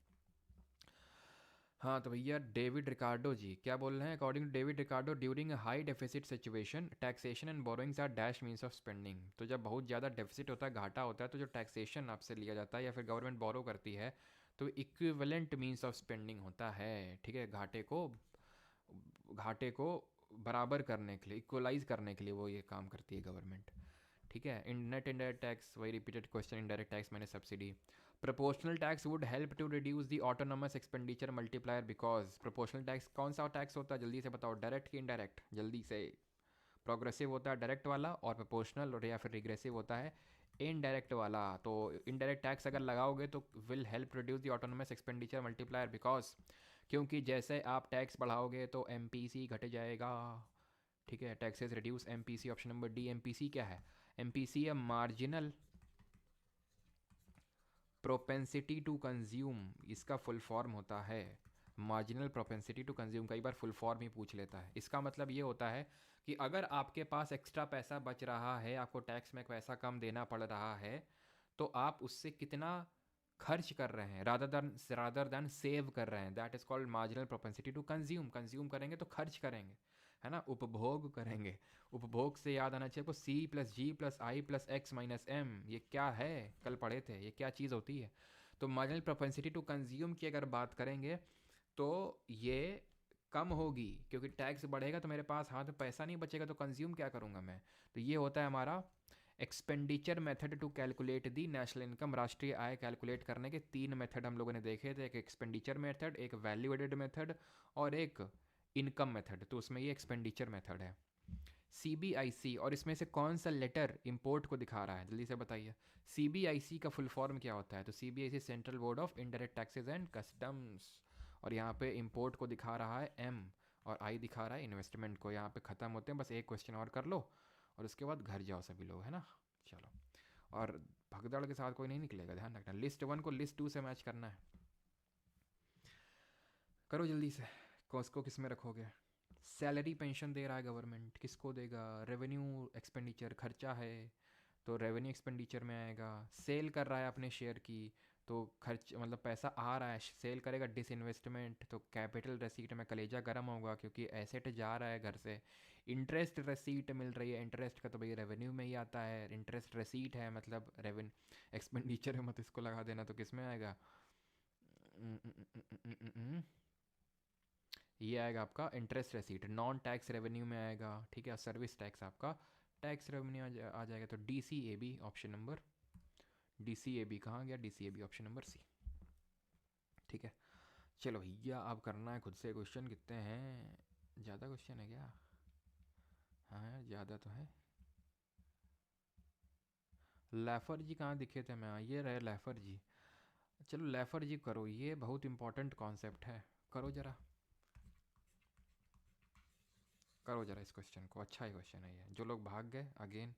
हाँ तो भैया डेविड रिकार्डो जी क्या बोल रहे हैं, according to David Ricardo during high deficit situation taxation and borrowings are dash means of spending, तो जब बहुत ज़्यादा डेफिसिट होता है, घाटा होता है, तो जो टैक्सेशन आपसे लिया जाता है या फिर गवर्नमेंट बोरो करती है तो इक्विवेलेंट मीन्स ऑफ स्पेंडिंग होता है, ठीक है, घाटे को बराबर करने के लिए, इक्वलाइज करने के लिए वो ये काम करती है गवर्नमेंट, ठीक है। नेट इनडायरेक्ट टैक्स, वही रिपीटेड क्वेश्चन, इनडायरेक्ट टैक्स मैंने subsidy. Proportional tax would help to reduce the autonomous expenditure multiplier because proportional tax कौन सा टैक्स होता है, जल्दी से बताओ, डायरेक्ट कि इनडायरेक्ट, जल्दी से। प्रोग्रेसिव होता है डायरेक्ट वाला, और प्रोपोर्शनल और या फिर रिग्रेसिव होता है इनडायरेक्ट वाला। तो इनडायरेक्ट टैक्स अगर लगाओगे तो will help reduce the autonomous expenditure multiplier because, क्योंकि जैसे आप टैक्स बढ़ाओगे तो एमपीसी घट जाएगा। ठीक है, taxes reduce MPC, option number D. MPC क्या है? एमपीसी है मार्जिनल प्रोपेंसिटी टू कंज्यूम, इसका फुल फॉर्म होता है मार्जिनल प्रोपेंसिटी टू कंज्यूम। कई बार फुल फॉर्म ही पूछ लेता है। इसका मतलब ये होता है कि अगर आपके पास एक्स्ट्रा पैसा बच रहा है, आपको टैक्स में पैसा कम देना पड़ रहा है, तो आप उससे कितना खर्च कर रहे हैं रादर दैन सेव कर रहे हैं। That is called marginal propensity to consume. Consume करेंगे तो खर्च करेंगे, है ना, उपभोग करेंगे। उपभोग से याद आना चाहिए को सी प्लस जी प्लस आई प्लस एक्स माइनस एम, ये क्या है, कल पढ़े थे, ये क्या चीज़ होती है। तो मार्जिनल प्रोपेंसिटी टू कंज्यूम की अगर बात करेंगे तो ये कम होगी, क्योंकि टैक्स बढ़ेगा तो मेरे पास हाथ में पैसा नहीं बचेगा, तो कंज्यूम क्या करूँगा मैं। तो ये होता है हमारा expenditure method to calculate the national income. राष्ट्रीय आय कैलकुलेट करने के तीन मेथड हम लोगों ने देखे थे, एक एक्सपेंडिचर मेथड, एक वैल्यू एडेड मेथड, और एक इनकम मेथड। तो उसमें ये एक्सपेंडिचर मेथड है। सीबीआईसी, और इसमें से कौन सा लेटर इंपोर्ट को दिखा रहा है, जल्दी से बताइए। सीबीआईसी का फुल फॉर्म क्या होता है? तो CBIC central board of indirect taxes and customs, और यहाँ पे इंपोर्ट को दिखा रहा है एम, और आई दिखा रहा है इन्वेस्टमेंट को। यहाँ पे ख़त्म होते हैं, बस एक क्वेश्चन और कर लो और उसके बाद घर जाओ सभी लोग, है ना। चलो, और भगदड़ के साथ कोई नहीं निकलेगा, ध्यान रखना। लिस्ट 1 को लिस्ट 2 से मैच करना है। करो जल्दी से। कॉस्को किस में रखोगे? सैलरी पेंशन दे रहा है गवर्नमेंट, किसको देगा? रेवेन्यू एक्सपेंडिचर खर्चा है, तो रेवेन्यू एक्सपेंडिचर में आएगा। सेल कर रहा है अपने शेयर की, तो खर्च मतलब पैसा आ रहा है, सेल करेगा। डिसइन्वेस्टमेंट, तो कैपिटल रेसीट में कलेजा गर्म होगा क्योंकि एसेट जा रहा है घर से। इंटरेस्ट रेसीट मिल रही है, इंटरेस्ट का तो भाई रेवेन्यू में ही आता है। इंटरेस्ट रेसीट है मतलब रेवेन्यू, एक्सपेंडिचर है, मत इसको लगा देना, तो किस में आएगा? ये आएगा आपका interest receipt, non tax revenue में आएगा। ठीक है, सर्विस टैक्स आपका टैक्स रेवेन्यू आ जाएगा। तो D C A B option number, D C A B कहाँ गया? D C A B option number C. ठीक है, चलो भैया, अब करना है खुद से क्वेश्चन। कितने हैं? ज़्यादा क्वेश्चन है क्या? हाँ यार, ज़्यादा तो है। लैफर जी कहाँ दिखे थे? मैं, ये रहे लैफर जी। चलो लैफर जी करो, ये बहुत इंपॉर्टेंट कॉन्सेप्ट है, करो ज़रा, करो ज़रा इस क्वेश्चन को। अच्छा ही क्वेश्चन है ये, जो लोग भाग गए अगेन।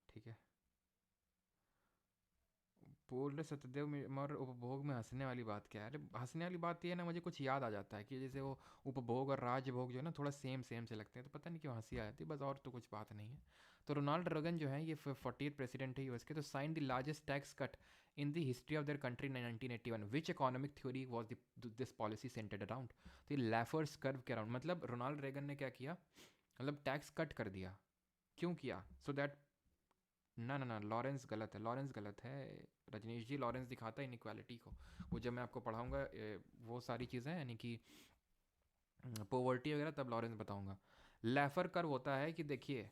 ठीक है, पूर्ण सत्यदेव और उपभोग में हंसने वाली बात क्या है? अरे हंसने वाली बात ये है ना, मुझे कुछ याद आ जाता है कि जैसे वो उपभोग और राजभोग जो है ना, थोड़ा सेम सेम से लगते हैं, तो पता नहीं क्यों हंसी आ जाती है, बस, और तो कुछ बात नहीं है। तो रोनाल्ड रेगन जो है, ये 40th प्रेसिडेंट है यूएस के, तो sign the largest tax cut in the history of their country 1981। Which economic theory was this policy centred around? तो ये लैफर्स कर्व के अराउंड, मतलब रोनाल्ड रेगन ने क्या किया, मतलब टैक्स कट कर दिया। क्यों किया? सो दैट, ना ना ना, लॉरेंस गलत है, लॉरेंस गलत है रजनीश जी। लॉरेंस दिखाता है इनइक्वालिटी को, वो जब मैं आपको पढ़ाऊंगा वो सारी चीज़ें, यानी कि पोवर्टी वगैरह, तब लॉरेंस बताऊंगा। लैफर कर्व होता है कि देखिए,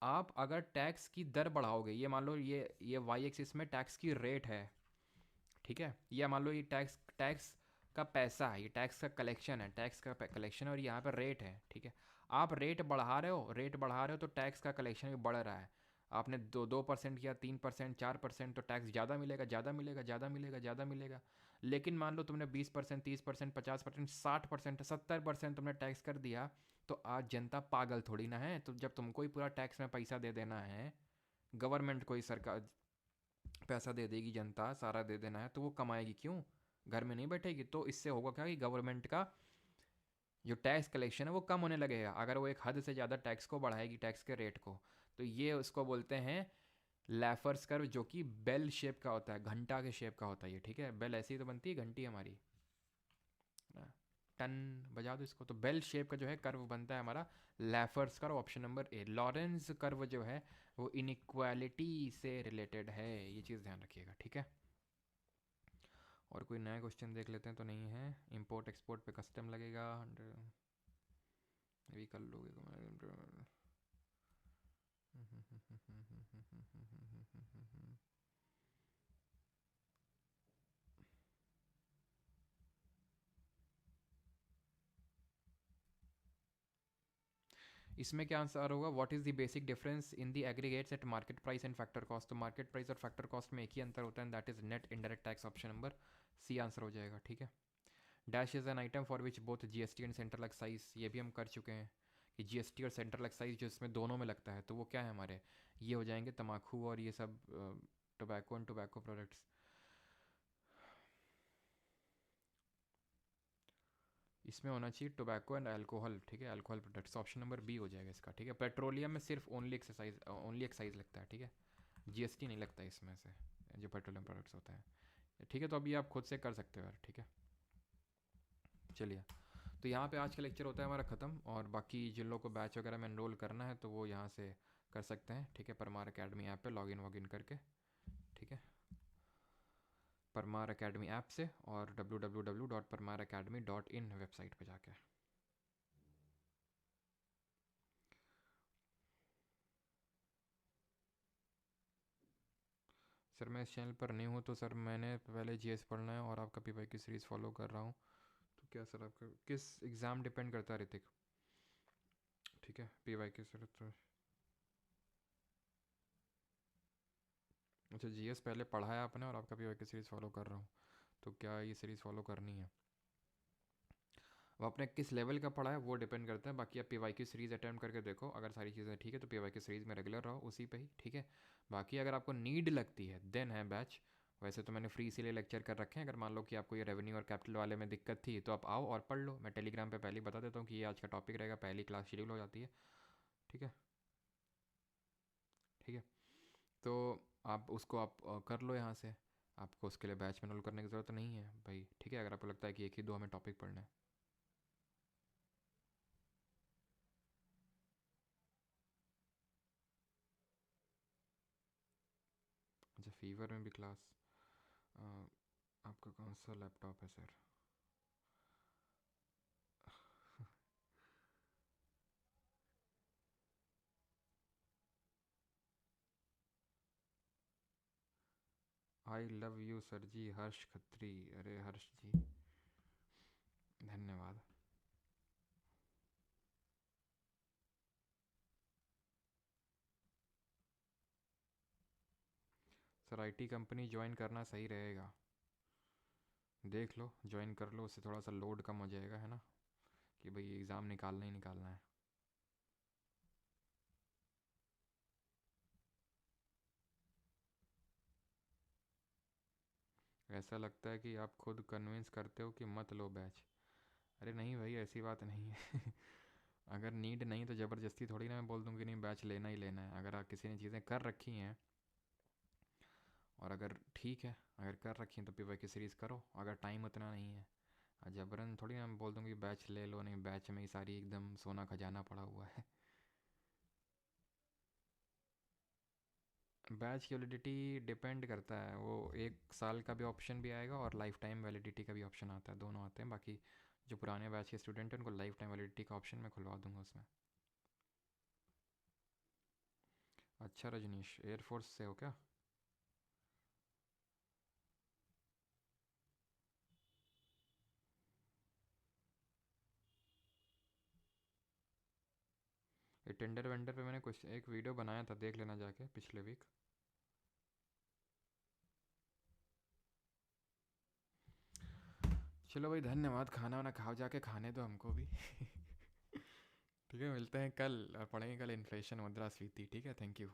आप अगर टैक्स की दर बढ़ाओगे, ये मान लो ये वाई एक्सिस में टैक्स की रेट है, ठीक है, ये मान लो ये टैक्स टैक्स का पैसा है, ये टैक्स का कलेक्शन है, टैक्स का कलेक्शन है, और यहाँ पर रेट है। ठीक है, आप रेट बढ़ा रहे हो, रेट बढ़ा रहे हो, तो टैक्स का कलेक्शन भी बढ़ रहा है। आपने 2% किया, 3%, 4%, तो टैक्स ज़्यादा मिलेगा, ज़्यादा मिलेगा, ज़्यादा मिलेगा, ज़्यादा मिलेगा। लेकिन मान लो तुमने 20%, 30%, 50%, 60%, 70% तुमने टैक्स कर दिया, तो आज जनता पागल थोड़ी ना है। तो जब तुमको ही पूरा टैक्स में पैसा दे देना है, गवर्नमेंट को ही सरकार पैसा दे देगी, जनता सारा दे देना है, तो वो कमाएगी क्यों? घर में नहीं बैठेगी। तो इससे होगा क्या कि गवर्नमेंट का जो टैक्स कलेक्शन है वो कम होने लगेगा, अगर वो एक हद से ज़्यादा टैक्स को बढ़ाएगी, टैक्स के रेट को। तो ये उसको बोलते हैं लैफर्स कर्व, जो कि बेल शेप का होता है, घंटा के शेप का होता है ये। ठीक है, बेल ऐसी ही तो बनती है घंटी हमारी ना, टन बजा दो इसको। तो बेल शेप का जो है कर्व बनता है हमारा Laffer's curve, option number A. Lorenz curve जो है वो इनइक्वालिटी से रिलेटेड है, ये चीज़ ध्यान रखिएगा। ठीक है, और कोई नया क्वेश्चन देख लेते हैं, तो नहीं है। इंपोर्ट एक्सपोर्ट पे कस्टम लगेगा, 100 भी कर लोगे। इसमें क्या आंसर होगा? What is the basic difference in the aggregates at market price and factor cost? तो मार्केट प्राइस और फैक्टर कॉस्ट में एक ही अंतर होता है, that is net indirect tax. Option number C answer हो जाएगा, ठीक है। Dash is an item for which both GST and central excise, ये भी हम कर चुके हैं कि जीएसटी और सेंट्रल एक्साइज जो इसमें दोनों में लगता है, तो वो क्या है हमारे? ये हो जाएंगे तम्बाकू और ये सब टोबैको एंड टोबैको प्रोडक्ट्स। इसमें होना चाहिए टोबैको एंड अल्कोहल, ठीक है, alcohol products. Option number B हो जाएगा इसका, ठीक है। पेट्रोलियम में सिर्फ ओनली एक्साइज लगता है, ठीक है, जीएसटी नहीं लगता इसमें से, जो पेट्रोलियम प्रोडक्ट्स होता है, ठीक है। तो अभी आप खुद से कर सकते हो यार, ठीक है। चलिए, तो यहाँ पे आज का लेक्चर होता है हमारा ख़त्म, और बाकी जिन लोगों को बैच वगैरह में एनरोल करना है तो वो यहाँ से कर सकते हैं, ठीक है, परमार अकेडमी ऐप पे लॉगिन वॉगिन करके, ठीक है, परमार अकेडमी ऐप से और www.parmaracademy.in वेबसाइट पे जाके। सर मैं इस चैनल पर नहीं हूँ, तो सर मैंने पहले जीएस पढ़ना है और आपका पीवाई की सीरीज़ फॉलो कर रहा हूँ, तो क्या सर आपका किस एग्ज़ाम डिपेंड करता है ऋतिक, ठीक है, पीवाई की सर तो। अच्छा, जीएस पहले पढ़ा है आपने और आपका पीवाई की सीरीज़ फॉलो कर रहा हूँ, तो क्या ये सीरीज़ फॉलो करनी है? अब आपने किस लेवल का पढ़ा है वो डिपेंड करता है, बाकी आप पीवाई की सीरीज़ अटैम्प्ट करके देखो, अगर सारी चीज़ें ठीक है तो पीवाई की सीरीज़ में रेगुलर रहो उसी पे ही, ठीक है। बाकी अगर आपको नीड लगती है देन है बैच। वैसे तो मैंने फ्री इसीलिए लेक्चर कर रखे हैं, अगर मान लो कि आपको ये रेवेन्यू और कैपिटल वाले में दिक्कत थी तो आप आओ और पढ़ लो। मैं टेलीग्राम पे पहले ही बता देता हूँ कि ये आज का टॉपिक रहेगा, पहली क्लास शेड्यूल हो जाती है, ठीक है, ठीक है। तो आप उसको आप कर लो यहाँ से, आपको उसके लिए बैच में एनरोल करने की ज़रूरत नहीं है भाई, ठीक है, अगर आपको लगता है कि एक ही दो हमें टॉपिक पढ़ना है। अच्छा, फीवर में भी क्लास, आपका कौन सा लैपटॉप है sir? I love you sir ji, Harsh Khatri. अरे हर्ष जी, धन्यवाद। सर आईटी कंपनी ज्वाइन करना सही रहेगा, देख लो ज्वाइन कर लो, उससे थोड़ा सा लोड कम हो जाएगा, है ना, कि भाई एग्ज़ाम निकालना ही निकालना है। ऐसा लगता है कि आप खुद कन्विंस करते हो कि मत लो बैच। अरे नहीं भाई, ऐसी बात नहीं है। अगर नीड नहीं तो ज़बरदस्ती थोड़ी ना मैं बोल दूँ कि नहीं बैच लेना ही लेना है। अगर आप किसी ने चीज़ें कर रखी हैं और अगर ठीक है, अगर कर रखी हैं तो पीवाई की सीरीज़ करो, अगर टाइम उतना नहीं है। जबरन थोड़ी ना मैं बोल दूँ कि बैच ले लो, नहीं बैच में ही सारी एकदम सोना खजाना पड़ा हुआ है। बैच की वैलिडिटी डिपेंड करता है, वो 1 साल का भी ऑप्शन भी आएगा और लाइफ टाइम वैलिडिटी का भी ऑप्शन आता है, दोनों आते हैं। बाकी जो पुराने बैच के स्टूडेंट हैं उनको लाइफ टाइम वैलिडिटी का ऑप्शन मैं खुलवा दूंगा उसमें। अच्छा रजनीश, एयरफोर्स से हो क्या? ये टेंडर वेंडर पे मैंने कुछ एक वीडियो बनाया था, देख लेना जाके, पिछले वीक। चलो भाई, धन्यवाद, खाना वाना खाओ जाके, खाने दो हमको भी। ठीक है, मिलते हैं कल और पढ़ेंगे कल इन्फ्लेशन मुद्रास्फीति, ठीक है, थैंक यू।